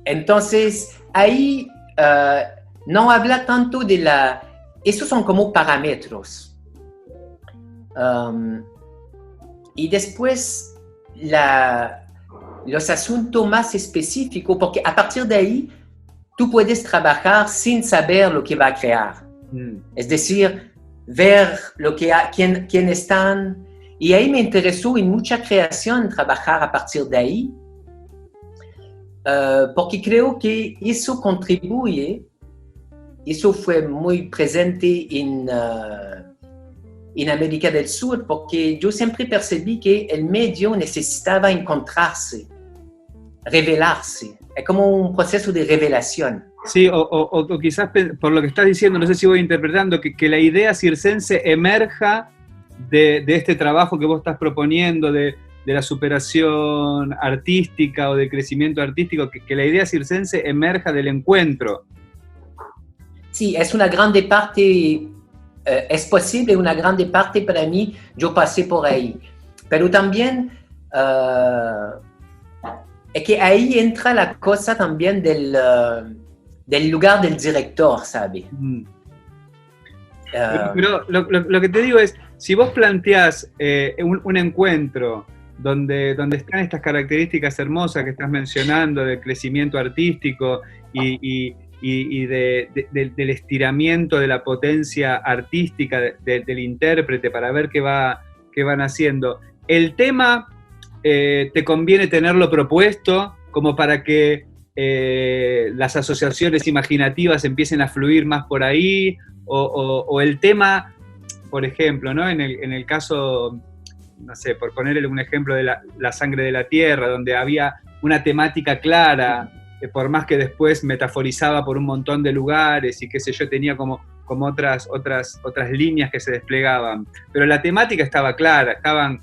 Entonces, ahí no habla tanto de la... Esos son como parámetros. Y después, los asuntos más específicos, porque a partir de ahí, tú puedes trabajar sin saber lo que va a crear. Es decir, ver quién están. Y ahí me interesó en mucha creación trabajar a partir de ahí, porque creo que eso contribuye eso fue muy presente en América del Sur, porque yo siempre percibí que el medio necesitaba encontrarse, revelarse. Es como un proceso de revelación. Sí, o quizás por lo que estás diciendo, no sé si voy interpretando, que la idea circense emerja de este trabajo que vos estás proponiendo, de la superación artística o de crecimiento artístico, que la idea circense emerja del encuentro. Sí, es una grande parte, es posible una grande parte para mí, yo pasé por ahí. Pero también es que ahí entra la cosa también del lugar del director, ¿sabes? Pero lo que te digo es, si vos planteás un encuentro donde están estas características hermosas que estás mencionando, del crecimiento artístico y del estiramiento de la potencia artística del intérprete para ver qué van haciendo, el tema te conviene tenerlo propuesto como para que las asociaciones imaginativas empiecen a fluir más por ahí, o el tema, por ejemplo, ¿no? En el caso, no sé, por ponerle un ejemplo de la sangre de la tierra, donde había una temática clara, por más que después metaforizaba por un montón de lugares y qué sé yo, tenía como otras líneas que se desplegaban, pero la temática estaba clara, estaban,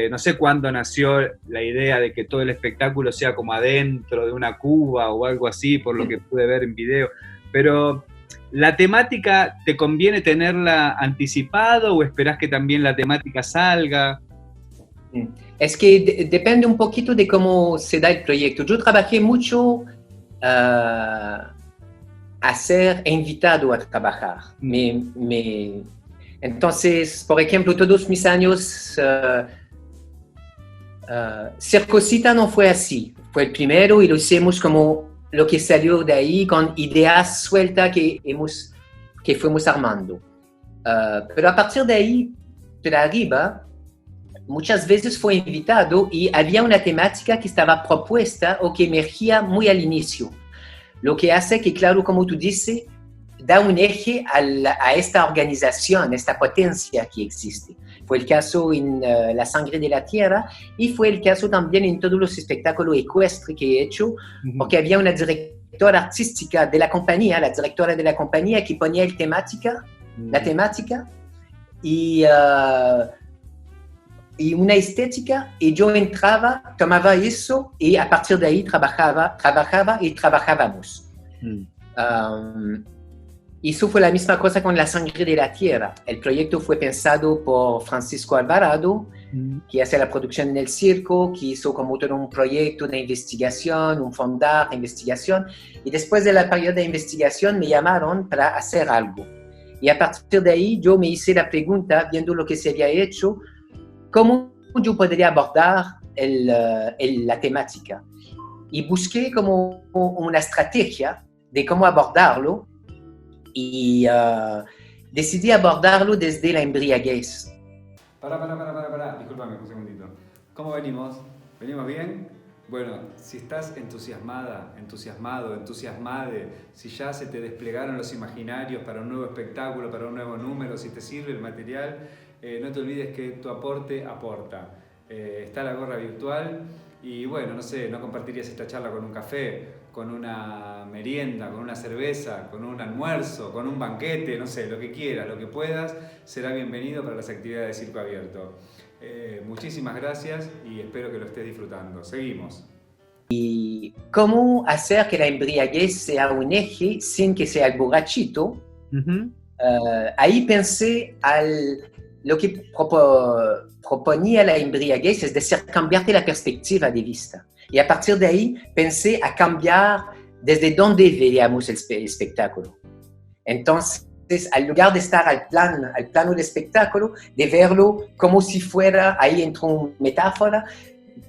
no sé cuándo nació la idea de que todo el espectáculo sea como adentro de una cuba o algo así, por lo que pude ver en video, pero ¿la temática te conviene tenerla anticipado o esperás que también la temática salga? Es que depende un poquito de cómo se da el proyecto. Yo trabajé mucho a ser invitado a trabajar. Entonces, por ejemplo, todos mis años, Circosita no fue así. Fue el primero y lo hicimos como lo que salió de ahí, con ideas sueltas que fuimos armando. Pero a partir de ahí, de arriba, muchas veces fue invitado y había una temática que estaba propuesta o que emergía muy al inicio. Lo que hace que, claro, como tú dices, da un eje a esta organización, esta potencia que existe. Fue el caso en La Sangre de la Tierra y fue el caso también en todos los espectáculos ecuestres que he hecho, porque había una directora artística de la compañía, la directora de la compañía que ponía la temática y una estética, y yo entraba, tomaba eso y a partir de ahí trabajaba y trabajábamos. Y eso fue la misma cosa con La Sangre de la Tierra. El proyecto fue pensado por Francisco Alvarado, que hace la producción en el circo, que hizo como todo un proyecto de investigación, un fondar de investigación, y después de la periodo de investigación me llamaron para hacer algo. Y a partir de ahí yo me hice la pregunta, viendo lo que se había hecho, ¿cómo yo podría abordar la temática? Y busqué como una estrategia de cómo abordarlo y decidí abordarlo desde la embriaguez. Pará, discúlpame un segundito. ¿Cómo venimos? ¿Venimos bien? Bueno, si estás entusiasmado, entusiasmade, si ya se te desplegaron los imaginarios para un nuevo espectáculo, para un nuevo número, si te sirve el material, no te olvides que tu aporte aporta. Está la gorra virtual y bueno, no sé, ¿no compartirías esta charla con un café, con una merienda, con una cerveza, con un almuerzo, con un banquete, no sé, lo que quieras, lo que puedas, será bienvenido para las actividades de Circo Abierto. Muchísimas gracias y espero que lo estés disfrutando. Seguimos. Y cómo hacer que la embriaguez sea un eje sin que sea el borrachito. Ahí pensé lo que proponía la embriaguez, es decir, cambiarte la perspectiva de vista. Y a partir de ahí pensé a cambiar desde dónde veíamos el espectáculo. Entonces, al lugar de estar al plano del espectáculo, de verlo como si fuera, ahí entró una metáfora,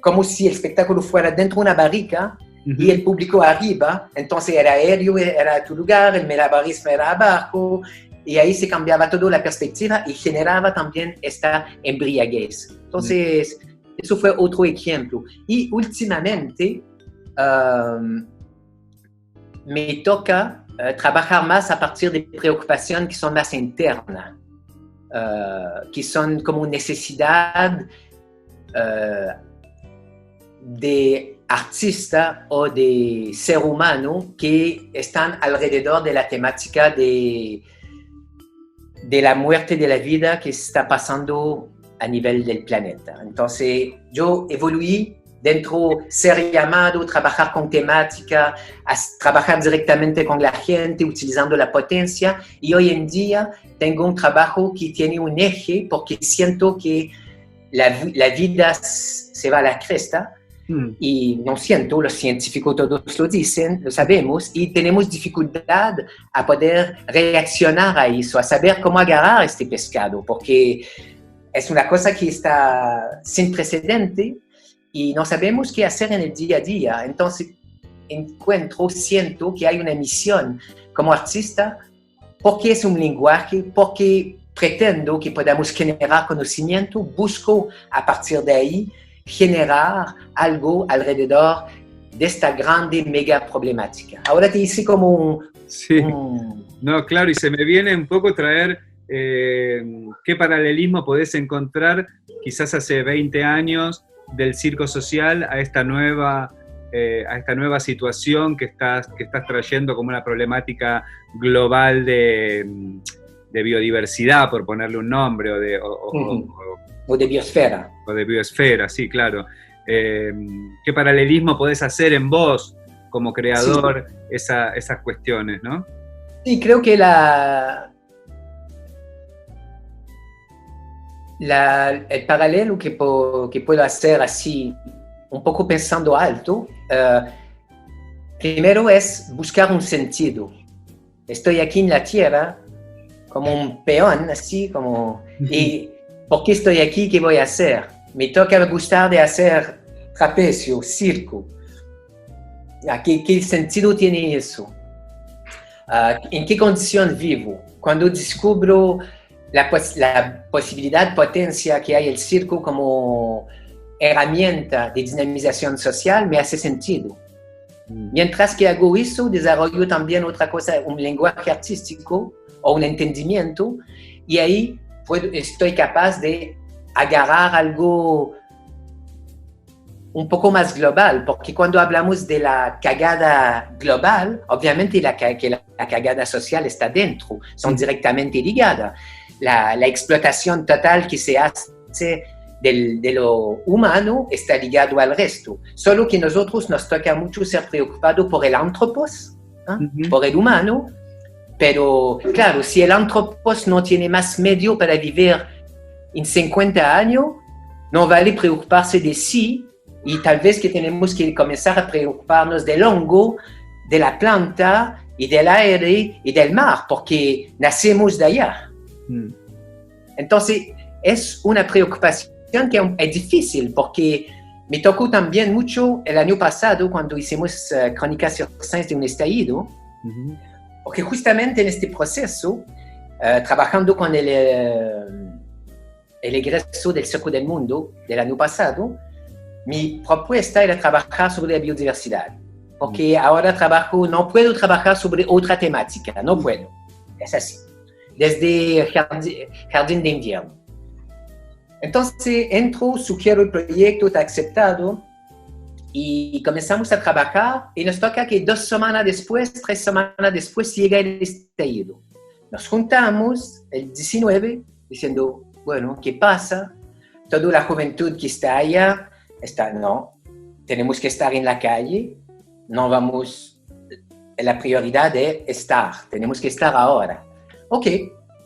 como si el espectáculo fuera dentro de una barrica y el público arriba, entonces era aéreo, era tu lugar, el malabarismo era abajo, y ahí se cambiaba toda la perspectiva y generaba también esta embriaguez. Entonces, eso fue otro ejemplo. Y últimamente me toca trabajar más a partir de preocupaciones que son más internas, que son como necesidad de artista o de ser humano que están alrededor de la temática de la muerte de la vida que está pasando a nivel del planeta. Entonces, yo evoluí dentro ser llamado, trabajar con temática, trabajar directamente con la gente, utilizando la potencia, y hoy en día tengo un trabajo que tiene un eje porque siento que la vida se va a la cresta, y no siento, los científicos todos lo dicen, lo sabemos, y tenemos dificultad a poder reaccionar a eso, a saber cómo agarrar este pescado, porque es una cosa que está sin precedente y no sabemos qué hacer en el día a día. Entonces, siento que hay una misión como artista, porque es un lenguaje, porque pretendo que podamos generar conocimiento, busco a partir de ahí generar algo alrededor de esta grande mega problemática. Ahora te hice como Sí, no, claro, y se me viene un poco traer qué paralelismo podés encontrar quizás hace 20 años del circo social a esta nueva situación que estás trayendo como una problemática global de biodiversidad, por ponerle un nombre, o de biosfera. O de biosfera, sí, claro. ¿Qué paralelismo podés hacer en vos como creador esas cuestiones, no? Sí, creo que el paralelo que puedo hacer así, un poco pensando alto, primero es buscar un sentido. Estoy aquí en la Tierra como un peón, así como... y ¿por qué estoy aquí? ¿Qué voy a hacer? Me toca gustar de hacer trapecio, circo. ¿Qué sentido tiene eso? ¿En qué condición vivo? Cuando descubro la posibilidad, potencia que hay el circo como herramienta de dinamización social, me hace sentido. Mientras que hago eso, desarrollo también otra cosa, un lenguaje artístico o un entendimiento, y ahí estoy capaz de agarrar algo un poco más global, porque cuando hablamos de la cagada global, obviamente la cagada social está dentro, son directamente ligadas. La explotación total que se hace de lo humano está ligado al resto, solo que nosotros nos toca mucho ser preocupados por el antropos, por el humano. Pero claro, si el antropos no tiene más medio para vivir en 50 años, no vale preocuparse de sí, y tal vez que tenemos que comenzar a preocuparnos del hongo, de la planta, y del aire, y del mar, porque nacemos de allá. Entonces, es una preocupación que es difícil, porque me tocó también mucho el año pasado, cuando hicimos Crónicas Circenses de un estallido, porque justamente en este proceso, trabajando con el egreso del Circo del Mundo del año pasado, mi propuesta era trabajar sobre la biodiversidad. Porque ahora no puedo trabajar sobre otra temática, no puedo. Es así. Desde Jardín de Invierno. Entonces sugiero el proyecto, está aceptado, y comenzamos a trabajar, y nos toca que 3 semanas después llega el estallido. Nos juntamos el 19 diciendo, bueno, ¿qué pasa? Toda la juventud que está allá no, tenemos que estar en la calle, no vamos, la prioridad es estar, tenemos que estar ahora. Ok,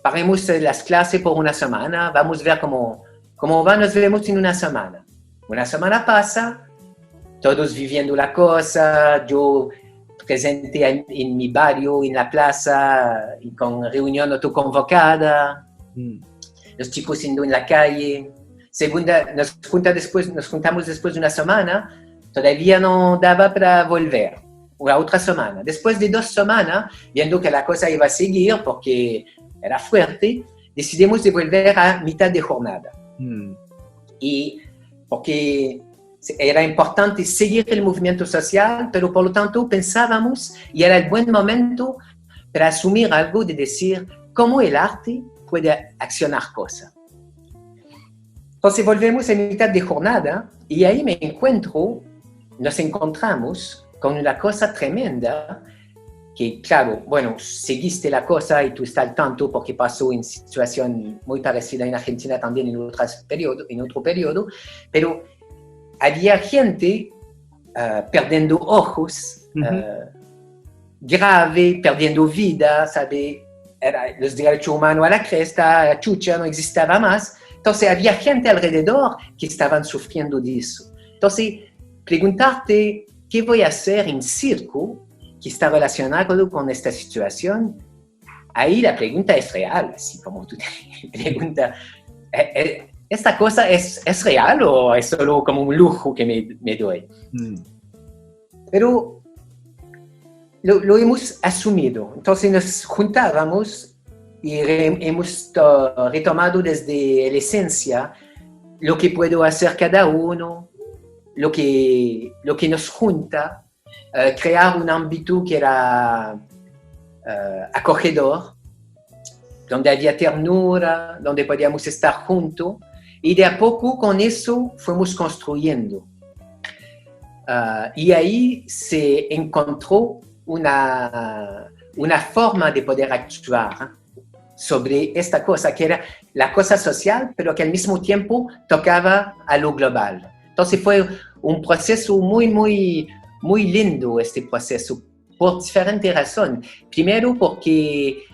paremos las clases por una semana, vamos a ver cómo va, nos vemos en una semana. Una semana pasa, todos viviendo la cosa, yo presente en mi barrio, en la plaza, y con reunión autoconvocada, los chicos yendo en la calle. Nos juntamos después de una semana, todavía no daba para volver. Una otra semana. Después de 2 semanas, viendo que la cosa iba a seguir porque era fuerte, decidimos de volver a mitad de jornada. Y porque era importante seguir el movimiento social, pero por lo tanto pensábamos, y era el buen momento para asumir algo de decir cómo el arte puede accionar cosas. Entonces volvemos a mitad de jornada y ahí nos encontramos con una cosa tremenda que, claro, bueno, seguiste la cosa y tú estás al tanto porque pasó en situación muy parecida en Argentina también en otro periodo, pero había gente perdiendo ojos, grave, perdiendo vida, ¿sabe? Los derechos humanos a la cresta, la chucha no existaba más. Entonces había gente alrededor que estaban sufriendo de eso. Entonces, preguntarte qué voy a hacer en circo que está relacionado con esta situación, ahí la pregunta es real, así como tú te preguntas, ¿esta cosa es real o es solo como un lujo que me doy? Pero lo hemos asumido, entonces nos juntábamos y hemos retomado desde la esencia lo que puedo hacer cada uno, lo que nos junta, crear un ámbito que era acogedor, donde había ternura, donde podíamos estar juntos, y de a poco con eso fuimos construyendo. Y ahí se encontró una forma de poder actuar sobre esta cosa, que era la cosa social, pero que al mismo tiempo tocaba a lo global. Entonces fue un proceso muy lindo este proceso, por diferentes razones. Primero porque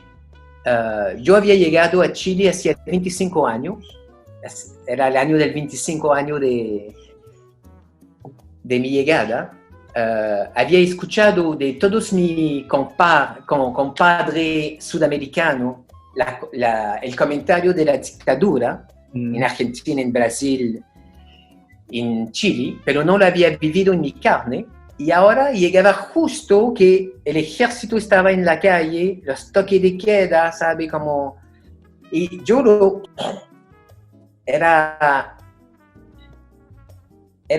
yo había llegado a Chile hace 25 años, era el año del 25 años de mi llegada. Había escuchado de todos mis compadres sudamericanos el comentario de la dictadura en Argentina, en Brasil, en Chile, pero no lo había vivido en mi carne. Y ahora llegaba justo que el ejército estaba en la calle, los toques de queda, ¿sabe? Como... Y yo era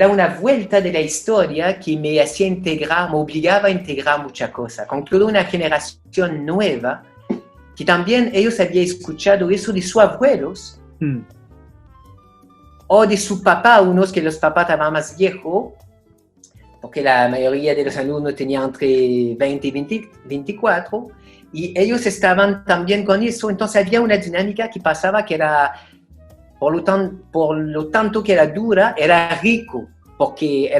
una vuelta de la historia que me hacía integrar, me obligaba a integrar muchas cosas, con toda una generación nueva, que también ellos habían escuchado eso de sus abuelos, o de su papá, unos que los papás estaban más viejos, porque la mayoría de los alumnos tenían entre 20 y 24, y ellos estaban también con eso. Entonces había una dinámica que pasaba que era, por lo tanto que era dura, era rico porque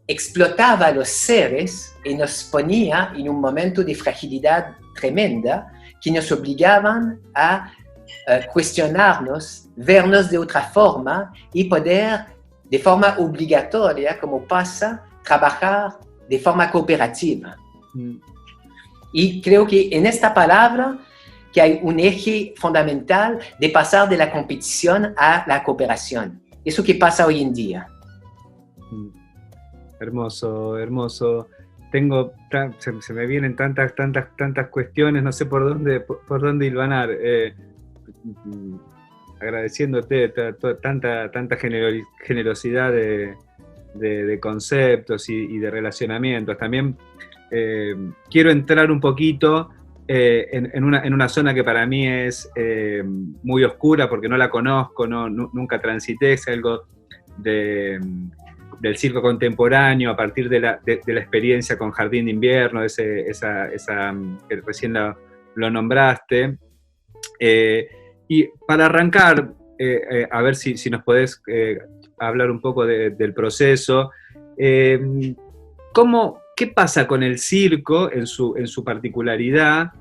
explotaba a los seres y nos ponía en un momento de fragilidad tremenda que nos obligaban a cuestionarnos, vernos de otra forma y poder de forma obligatoria, como pasa, trabajar de forma cooperativa. Y creo que en esta palabra que hay un eje fundamental de pasar de la competición a la cooperación. Eso que pasa hoy en día. Hermoso, hermoso. Se me vienen tantas cuestiones, no sé por dónde hilvanar. Agradeciéndote tanta generosidad de conceptos y de relacionamientos. También quiero entrar un poquito en una zona que para mí es muy oscura porque no la conozco, nunca transité, es algo del circo contemporáneo a partir de la experiencia con Jardín de Invierno, esa que recién lo nombraste. Y para arrancar, a ver si nos podés hablar un poco del proceso, ¿qué pasa con el circo en su particularidad,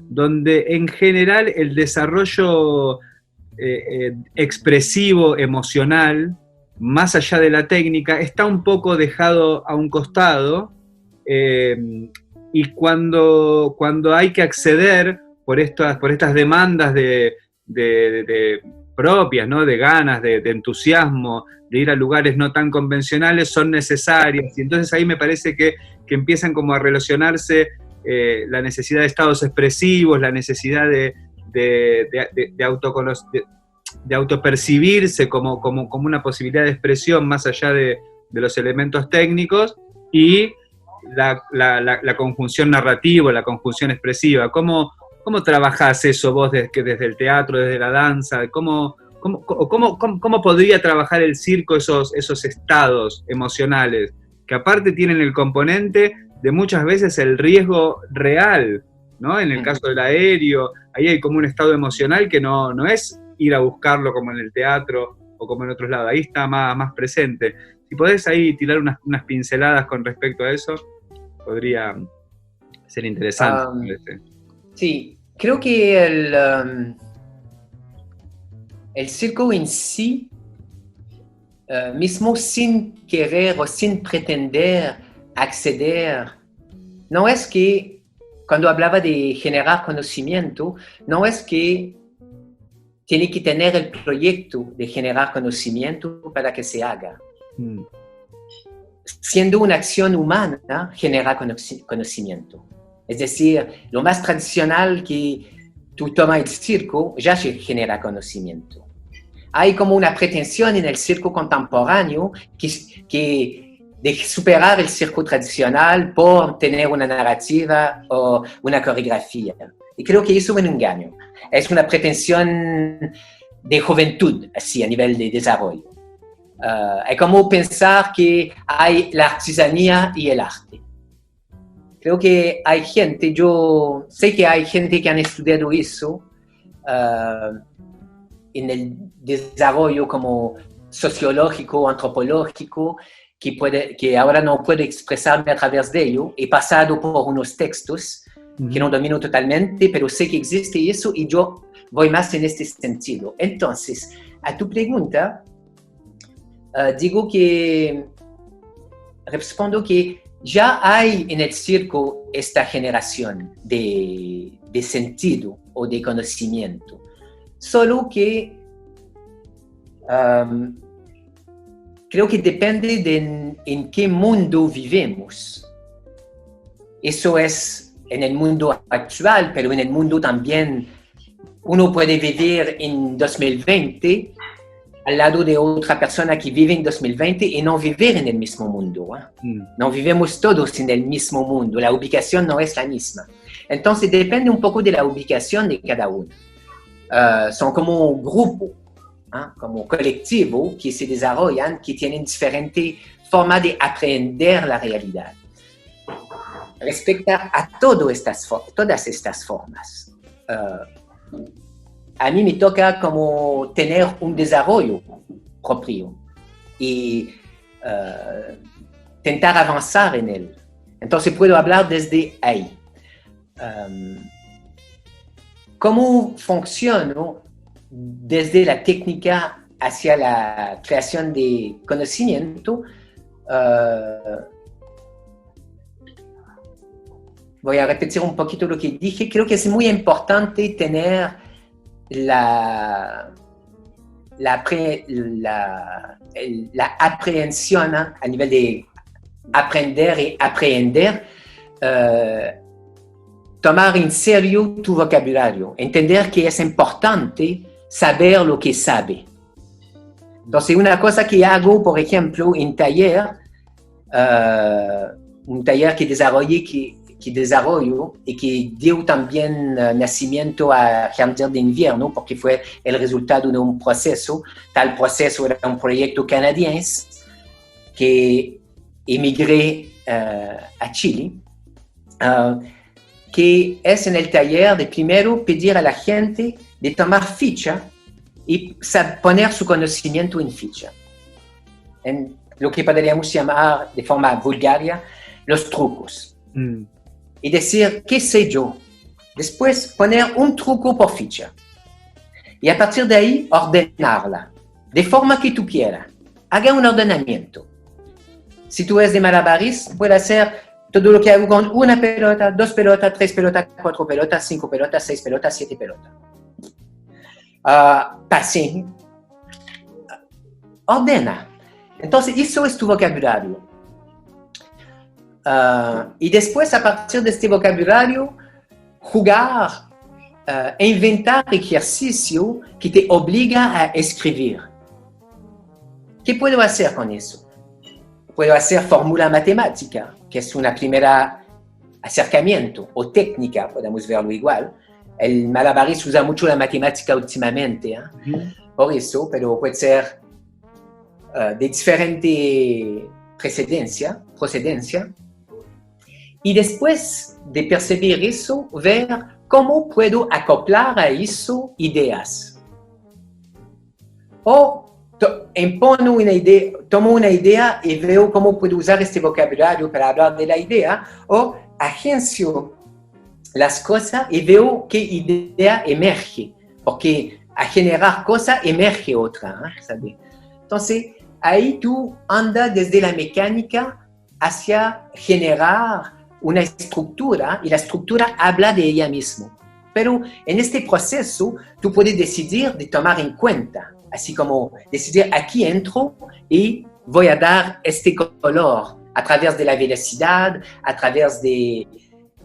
donde en general el desarrollo expresivo, emocional, más allá de la técnica, está un poco dejado a un costado, y cuando hay que acceder por estas demandas propias, ¿no? De ganas, de entusiasmo, de ir a lugares no tan convencionales, son necesarias. Y entonces ahí me parece que empiezan como a relacionarse la necesidad de estados expresivos, la necesidad de autopercibirse como una posibilidad de expresión más allá de los elementos técnicos, y la conjunción narrativa, la conjunción expresiva? ¿Cómo trabajás eso vos desde el teatro, desde la danza? ¿Cómo podría trabajar el circo esos estados emocionales que aparte tienen el componente de muchas veces el riesgo real, ¿no? En el caso del aéreo, ahí hay como un estado emocional que no es ir a buscarlo como en el teatro o como en otros lados, ahí está más presente. Si podés ahí tirar unas pinceladas con respecto a eso, podría ser interesante. Sí, creo que el circo en sí, mismo sin querer o sin pretender acceder, no es que, cuando hablaba de generar conocimiento, no es que tiene que tener el proyecto de generar conocimiento para que se haga. Siendo una acción humana, genera conocimiento. Es decir, lo más tradicional que tú tomas el circo ya genera conocimiento. Hay como una pretensión en el circo contemporáneo de superar el circo tradicional por tener una narrativa o una coreografía. Y creo que eso es un engaño. Es una pretensión de juventud, así, a nivel de desarrollo. Es como pensar que hay la artesanía y el arte. Creo que hay gente, yo sé que hay gente que han estudiado eso en el desarrollo como sociológico, antropológico, que ahora no puedo expresarme a través de ello. He pasado por unos textos que no domino totalmente, pero sé que existe eso y yo voy más en este sentido. Entonces, a tu pregunta, respondo que ya hay en el circo esta generación de sentido o de conocimiento, solo que creo que depende de en qué mundo vivimos. Eso es en el mundo actual, pero en el mundo también uno puede vivir en 2020 al lado de otra persona que vive en 2020 y no vivir en el mismo mundo. No vivimos todos en el mismo mundo, la ubicación no es la misma. Entonces depende un poco de la ubicación de cada uno. Son como grupos, como colectivos que se desarrollan, que tienen diferentes formas de aprender la realidad. Respecto a todas estas formas, a mí me toca como tener un desarrollo propio y tentar avanzar en él. Entonces puedo hablar desde ahí. ¿Cómo funciono desde la técnica hacia la creación de conocimiento? Voy a repetir un poquito lo que dije. Creo que es muy importante tener la aprehensión a nivel de aprender y aprehender, tomar en serio tu vocabulario, entender que es importante saber lo que sabe. Entonces, una cosa que hago, por ejemplo, en taller, un taller que desarrollo y que dio también nacimiento a Jardín de Invierno, porque fue el resultado de un proceso. Tal proceso era un proyecto canadiense que emigré a Chile, que es en el taller de primero pedir a la gente de tomar ficha y poner su conocimiento en ficha. En lo que podríamos llamar de forma vulgaria los trucos. Y decir, ¿qué sé yo? Después poner un truco por ficha. Y a partir de ahí, ordenarla. De forma que tú quieras. Haga un ordenamiento. Si tú eres de malabarismo, puedes hacer todo lo que hago con una pelota, 2 pelotas, 3 pelotas, 4 pelotas, 5 pelotas, 6 pelotas, 7 pelotas. Pase. Ordena. Entonces, eso es tu vocabulario. Y después, a partir de este vocabulario, jugar, inventar ejercicio que te obliga a escribir. ¿Qué puedo hacer con eso? Puedo hacer fórmula matemática. que es una primera acercamiento o técnica, podemos verlo igual. El malabarismo usa mucho la matemática últimamente, por eso, pero puede ser de diferente procedencia. Y después de percibir eso, ver cómo puedo acoplar a eso ideas. O tomo una idea y veo cómo puedo usar este vocabulario para hablar de la idea, o agencio las cosas y veo qué idea emerge, porque a generar cosas emerge otra, ¿sabes? Entonces, ahí tú andas desde la mecánica hacia generar una estructura, y la estructura habla de ella misma. Pero en este proceso, tú puedes decidir de tomar en cuenta, así como decidir, aquí entro y voy a dar este color a través de la velocidad, a través de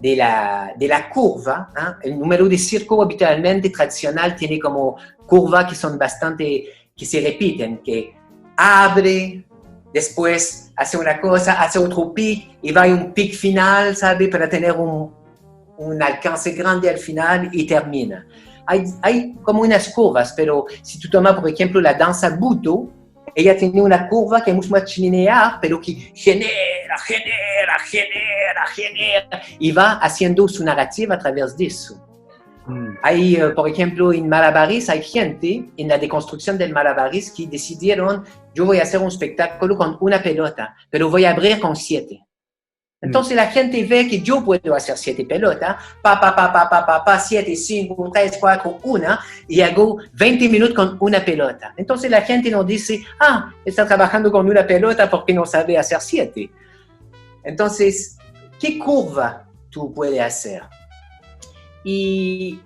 la curva. El número de círculo habitualmente tradicional tiene como curvas que son bastante, que se repiten, que abre, después hace una cosa, hace otro pic y va a un pic final, ¿sabe? Para tener un alcance grande al final y termina. Hay como unas curvas, pero si tú tomas, por ejemplo, la danza Buto, ella tiene una curva que es mucho más lineal, pero que genera, y va haciendo su narrativa a través de eso. Hay, por ejemplo, en malabarismo hay gente en la deconstrucción del malabarismo que decidieron, yo voy a hacer un espectáculo con una pelota, pero voy a abrir con 7. Entonces la gente ve que yo puedo hacer 7 pelotas, 7, 5, 3, 4, 1, y hago 20 minutos con una pelota. Entonces la gente no dice, está trabajando con una pelota porque no sabe hacer 7. Entonces, ¿qué curva tú puedes hacer? Y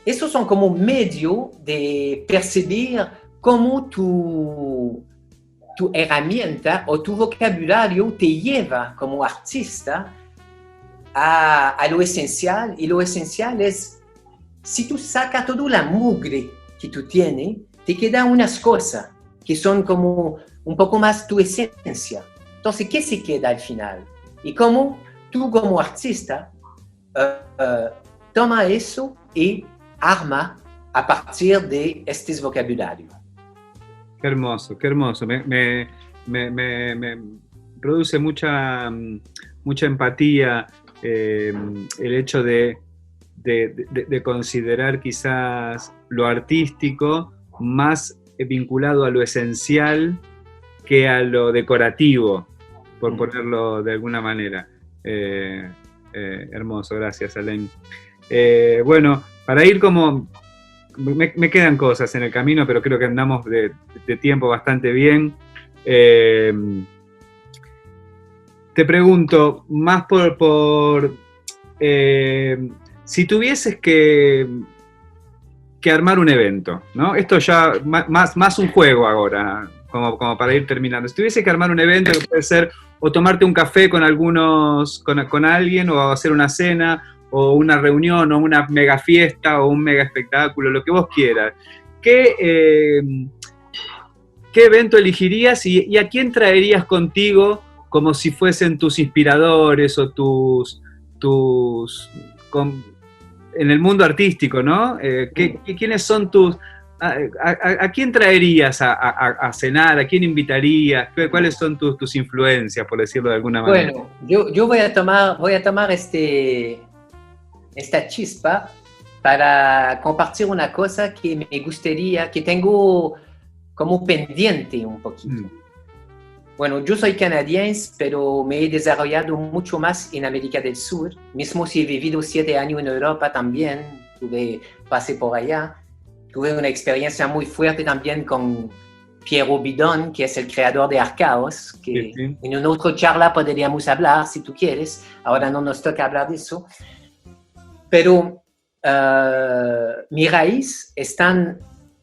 esos son como medio de percibir cómo tu herramienta o tu vocabulario te lleva como artista a lo esencial. Y lo esencial es, si tú sacas toda la mugre que tú tienes, te quedan unas cosas que son como un poco más tu esencia. Entonces, ¿qué se queda al final? Y cómo tú como artista toma eso y arma a partir de estos vocabularios. Qué hermoso, qué hermoso. Me produce mucha empatía el hecho de considerar quizás lo artístico más vinculado a lo esencial que a lo decorativo, por ponerlo de alguna manera. Hermoso, gracias, Alain. Bueno, para ir como... Me quedan cosas en el camino, pero creo que andamos de tiempo bastante bien. Te pregunto, más si tuvieses que armar un evento, ¿no? Esto ya más un juego ahora, como para ir terminando. Si tuviese que armar un evento, que puede ser o tomarte un café con alguien, o hacer una cena, o una reunión, o una mega fiesta, o un mega espectáculo, lo que vos quieras. ¿Qué evento elegirías y a quién traerías contigo como si fuesen tus inspiradores o en el mundo artístico, ¿no? ¿Quiénes son tus... ¿A quién traerías a cenar? ¿A quién invitarías? ¿Cuáles son tus influencias, por decirlo de alguna manera? Bueno, yo voy a tomar esta chispa para compartir una cosa que me gustaría, que tengo como pendiente un poquito. Bueno, yo soy canadiense, pero me he desarrollado mucho más en América del Sur. Mismo si he vivido 7 años en Europa también, pasé por allá. Tuve una experiencia muy fuerte también con Piero Bidon, que es el creador de Arcaos, que sí. En una otra charla podríamos hablar, si tú quieres. Ahora no nos toca hablar de eso. Pero mi raíz están...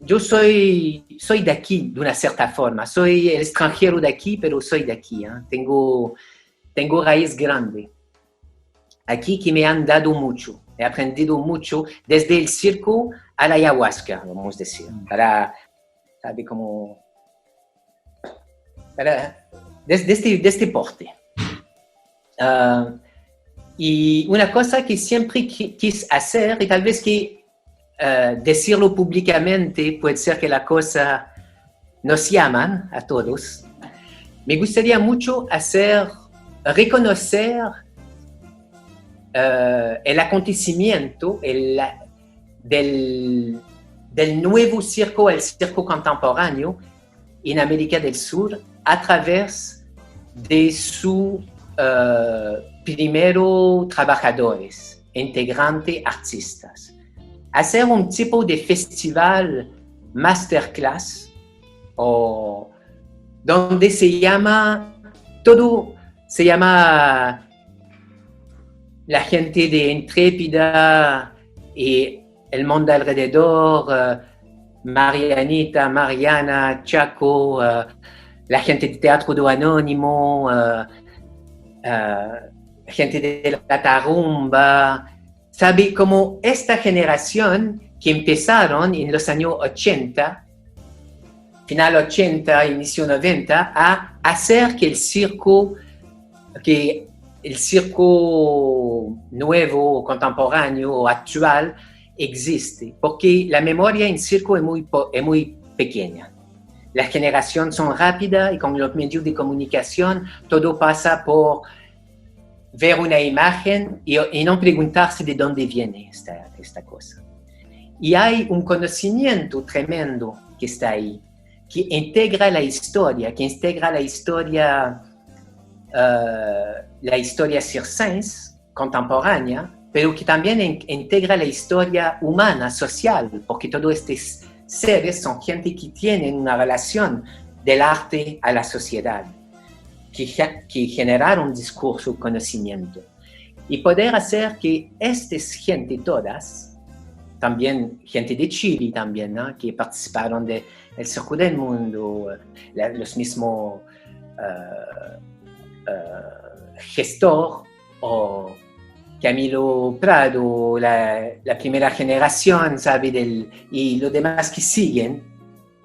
Yo soy de aquí, de una cierta forma. Soy el extranjero de aquí, pero soy de aquí. Tengo raíz grande. Aquí que me han dado mucho. He aprendido mucho desde el circo a la ayahuasca, vamos a decir. ¿Sabe cómo? De este porte. Y una cosa que siempre quise hacer, y tal vez que decirlo públicamente puede ser que la cosa nos llaman a todos, me gustaría mucho reconocer el acontecimiento del nuevo circo, el circo contemporáneo en América del Sur a través de sus primeros trabajadores, integrantes, artistas. Hacer un tipo de festival masterclass donde todo se llama la gente de Intrépida y el mundo alrededor, Marianita, Mariana, Chaco, la gente de Teatro do Anónimo, gente de la Tarumba, sabe, como esta generación que empezaron en los años 80, final 80, inicio 90, a hacer que el circo nuevo, contemporáneo o actual existe, porque la memoria en circo es muy pequeña. Las generaciones son rápidas y con los medios de comunicación todo pasa por ver una imagen y no preguntarse de dónde viene esta cosa. Y hay un conocimiento tremendo que está ahí, que integra la historia circense contemporánea, pero que también integra la historia humana, social, porque todos estos seres son gente que tienen una relación del arte a la sociedad, que generaron discurso, conocimiento. Y poder hacer que estas gente todas, también gente de Chile también, ¿no?, que participaron del Circo del Mundo, los mismos Gestor o Camilo Prado, la primera generación, ¿sabe? Y los demás que siguen,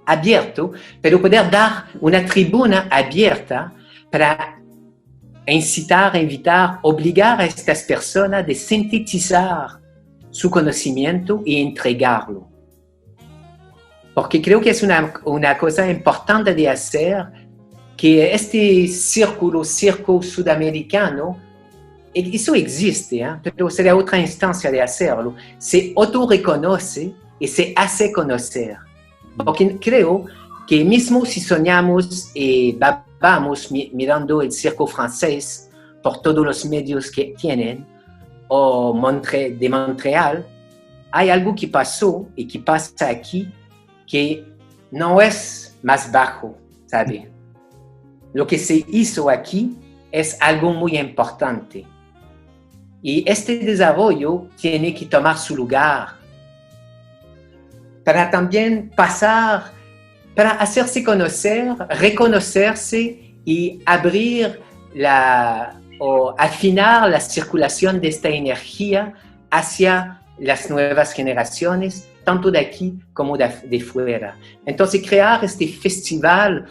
abierto, pero poder dar una tribuna abierta para incitar, invitar, obligar a estas personas de sintetizar su conocimiento y entregarlo. Porque creo que es una cosa importante de hacer, que este circo sudamericano, eso existe, pero sería otra instancia de hacerlo, se autorreconoce y se hace conocer. Porque creo que mismo si soñamos y vamos mirando el circo francés por todos los medios que tienen, o de Montreal, hay algo que pasó y que pasa aquí que no es más bajo, ¿sabe? Lo que se hizo aquí es algo muy importante. Y este desarrollo tiene que tomar su lugar para también pasar, para hacerse conocer, reconocerse y abrir o afinar la circulación de esta energía hacia las nuevas generaciones, tanto de aquí como de fuera. Entonces, crear este festival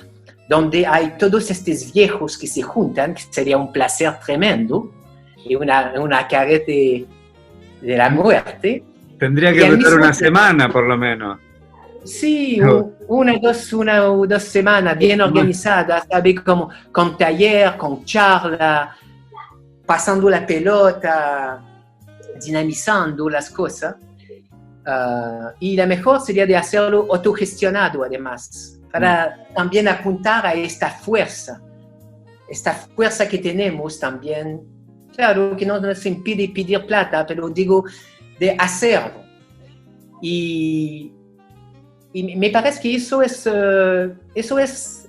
donde hay todos estos viejos que se juntan, que sería un placer tremendo, y una carreta de la muerte. Tendría que durar una semana, por lo menos. Sí, una o dos semanas bien organizadas, ¿sabe? Como con taller, con charla, pasando la pelota, dinamizando las cosas. Y la mejor sería de hacerlo autogestionado, además, para también apuntar a esta fuerza que tenemos también. Claro que no nos impide pedir plata, pero digo, de hacerlo. Y me parece que eso es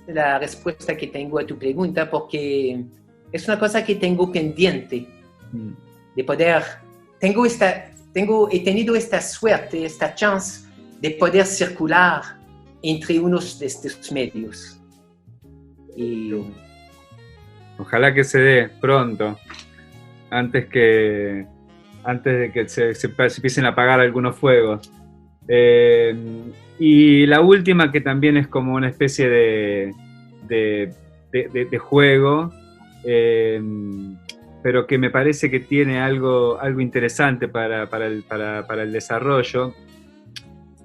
la respuesta que tengo a tu pregunta, porque es una cosa que tengo pendiente de poder. He tenido esta suerte, esta chance de poder circular entre unos de estos medios. Y ojalá que se dé pronto, antes de que se empiecen a apagar algunos fuegos. Y la última, que también es como una especie de juego, pero que me parece que tiene algo interesante para el desarrollo.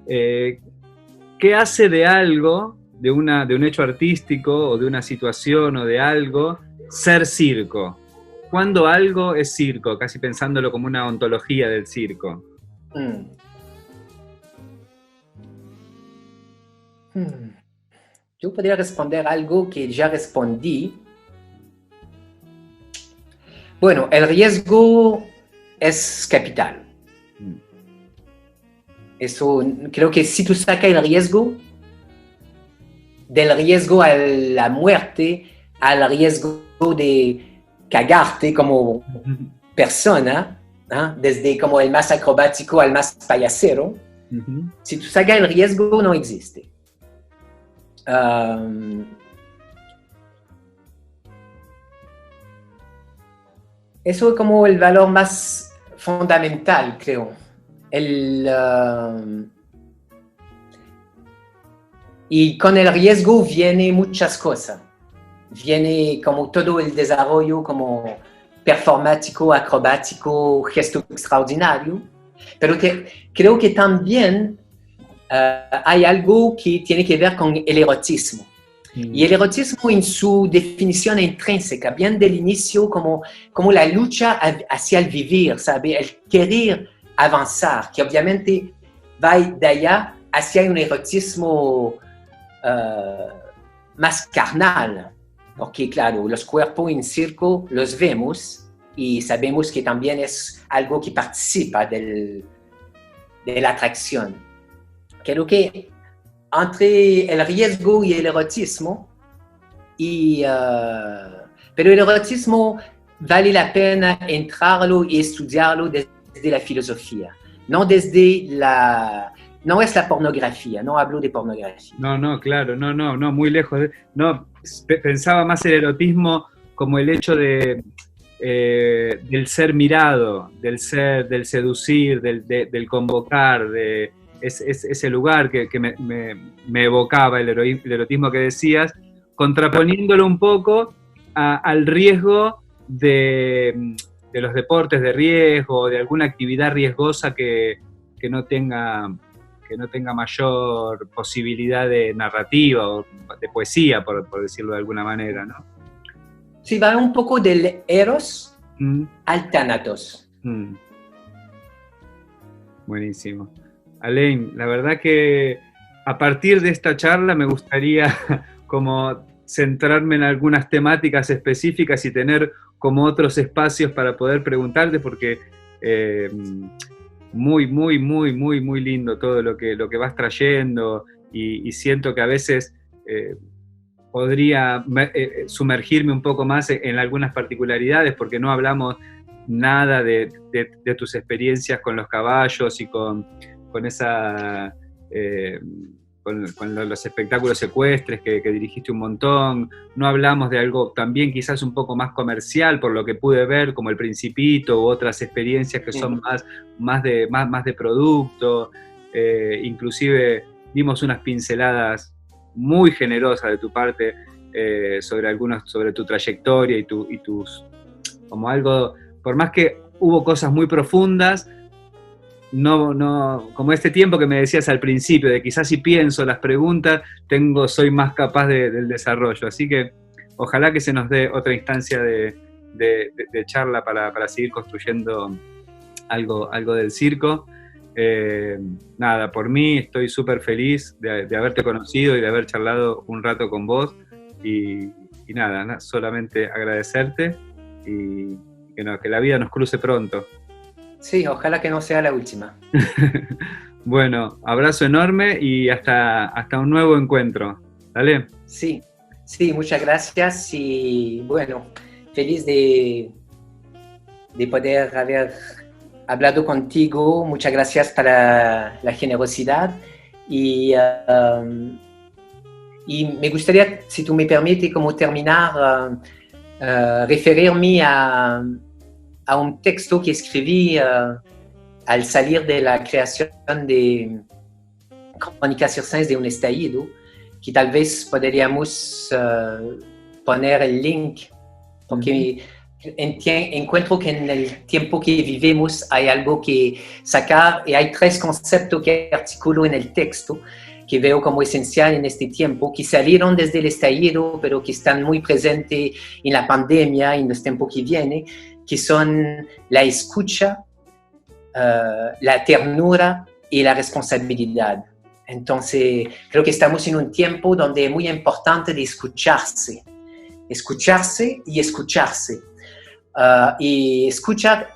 ¿Qué hace de algo, de un hecho artístico o de una situación o de algo, ser circo? ¿Cuándo algo es circo? Casi pensándolo como una ontología del circo. Yo podría responder algo que ya respondí. Bueno, el riesgo es capital. Eso, creo que si tú sacas el riesgo, del riesgo a la muerte, al riesgo de cagarte como persona, ¿eh? Desde como el más acrobático al más payasero, si tú sacas el riesgo, no existe. Eso es como el valor más fundamental, creo. Y con el riesgo viene muchas cosas. Viene como todo el desarrollo como performático, acrobático, gesto extraordinario. Pero creo que también hay algo que tiene que ver con el erotismo. Y el erotismo en su definición intrínseca, bien del inicio, como la lucha hacia el vivir, ¿sabe? El querer avanzar, que obviamente va de allá hacia un erotismo más carnal, porque claro, los cuerpos en circo los vemos y sabemos que también es algo que participa de la atracción. Creo que entre el riesgo y el erotismo, pero el erotismo vale la pena entrarlo y estudiarlo desde la filosofía, no desde no es la pornografía, no hablo de pornografía. No, claro, no, muy lejos. Pensaba más el erotismo como el hecho del ser mirado, del seducir, del convocar, de ese lugar que me evocaba el erotismo que decías, contraponiéndolo un poco al riesgo de los deportes de riesgo, de alguna actividad riesgosa que no tenga mayor posibilidad de narrativa o de poesía, por decirlo de alguna manera, ¿no? Sí, va un poco del eros al thanatos. Buenísimo. Alain, la verdad que a partir de esta charla me gustaría como centrarme en algunas temáticas específicas y tener como otros espacios para poder preguntarte, porque muy lindo todo lo que vas trayendo y siento que a veces podría sumergirme un poco más en algunas particularidades, porque no hablamos nada de tus experiencias con los caballos y con los espectáculos ecuestres que dirigiste un montón. No hablamos de algo también quizás un poco más comercial, por lo que pude ver, como El Principito u otras experiencias que son más de producto. Inclusive dimos unas pinceladas muy generosas de tu parte sobre tu trayectoria y tus como algo, por más que hubo cosas muy profundas, no, como este tiempo que me decías al principio, de quizás si pienso las preguntas, soy más capaz del desarrollo. Así que ojalá que se nos dé otra instancia de charla para seguir construyendo algo del circo. Nada, por mí estoy súper feliz de haberte conocido y de haber charlado un rato con vos. Y nada, solamente agradecerte y que la vida nos cruce pronto. Sí, ojalá que no sea la última. Bueno, abrazo enorme y hasta un nuevo encuentro. ¿Dale? Sí, muchas gracias y bueno, feliz de poder haber hablado contigo. Muchas gracias para la generosidad y me gustaría, si tú me permites, como terminar, referirme a un texto que escribí al salir de la creación de Crónicas Circenses de un Estallido, que tal vez podríamos poner el link, porque encuentro que en el tiempo que vivimos hay algo que sacar y hay 3 conceptos que articulo en el texto que veo como esencial en este tiempo, que salieron desde el estallido, pero que están muy presentes en la pandemia y en los tiempos que vienen, que son la escucha, la ternura y la responsabilidad. Entonces, creo que estamos en un tiempo donde es muy importante de escucharse y escucharse. Y escuchar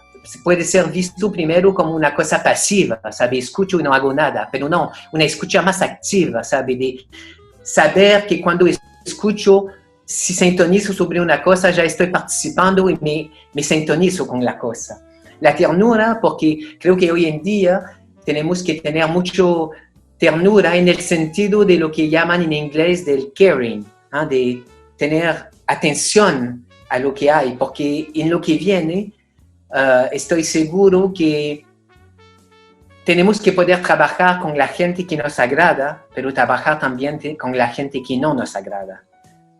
puede ser visto primero como una cosa pasiva, ¿sabe? Escucho y no hago nada, pero no, una escucha más activa, ¿sabe? De saber que cuando escucho, si sintonizo sobre una cosa, ya estoy participando y me sintonizo con la cosa. La ternura, porque creo que hoy en día tenemos que tener mucho ternura en el sentido de lo que llaman en inglés del caring, ¿eh? De tener atención a lo que hay, porque en lo que viene estoy seguro que tenemos que poder trabajar con la gente que nos agrada, pero trabajar también con la gente que no nos agrada.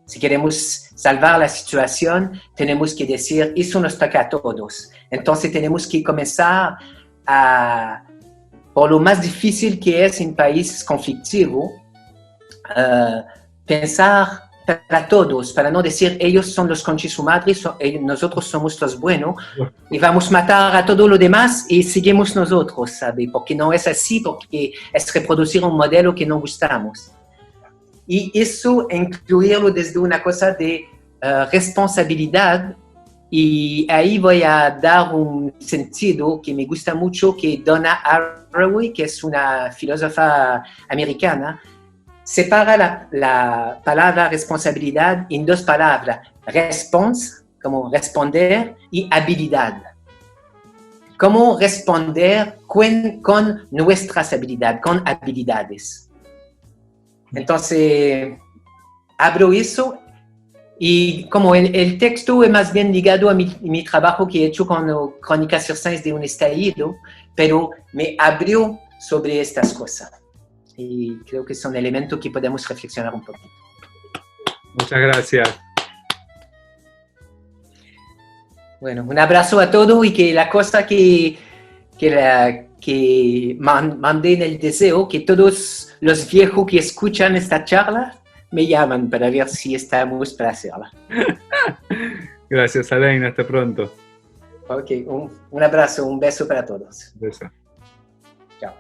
Si queremos salvar la situación, tenemos que decir, eso nos toca a todos. Entonces tenemos que comenzar por lo más difícil que es en países conflictivos, pensar para todos, para no decir ellos son los conchis su madre, nosotros somos los buenos y vamos a matar a todo lo demás y seguimos nosotros, ¿sabe? Porque no es así, porque es reproducir un modelo que no gustamos. Y eso incluirlo desde una cosa de responsabilidad, y ahí voy a dar un sentido que me gusta mucho, que Donna Haraway, que es una filósofa americana, separa la palabra responsabilidad en 2 palabras, response, como responder, y habilidad. Cómo responder con nuestras habilidades, con habilidades. Entonces, abro eso y como el texto es más bien ligado a mi trabajo que he hecho con Crónicas Circenses de un estallido, pero me abrió sobre estas cosas. Y creo que son elementos que podemos reflexionar un poquito. Muchas gracias. Bueno, un abrazo a todos y que la cosa que mandé en el deseo, que todos los viejos que escuchan esta charla me llaman para ver si estamos para hacerla. Gracias, Alain. Hasta pronto. Ok, un abrazo, un beso para todos. Beso. Chao.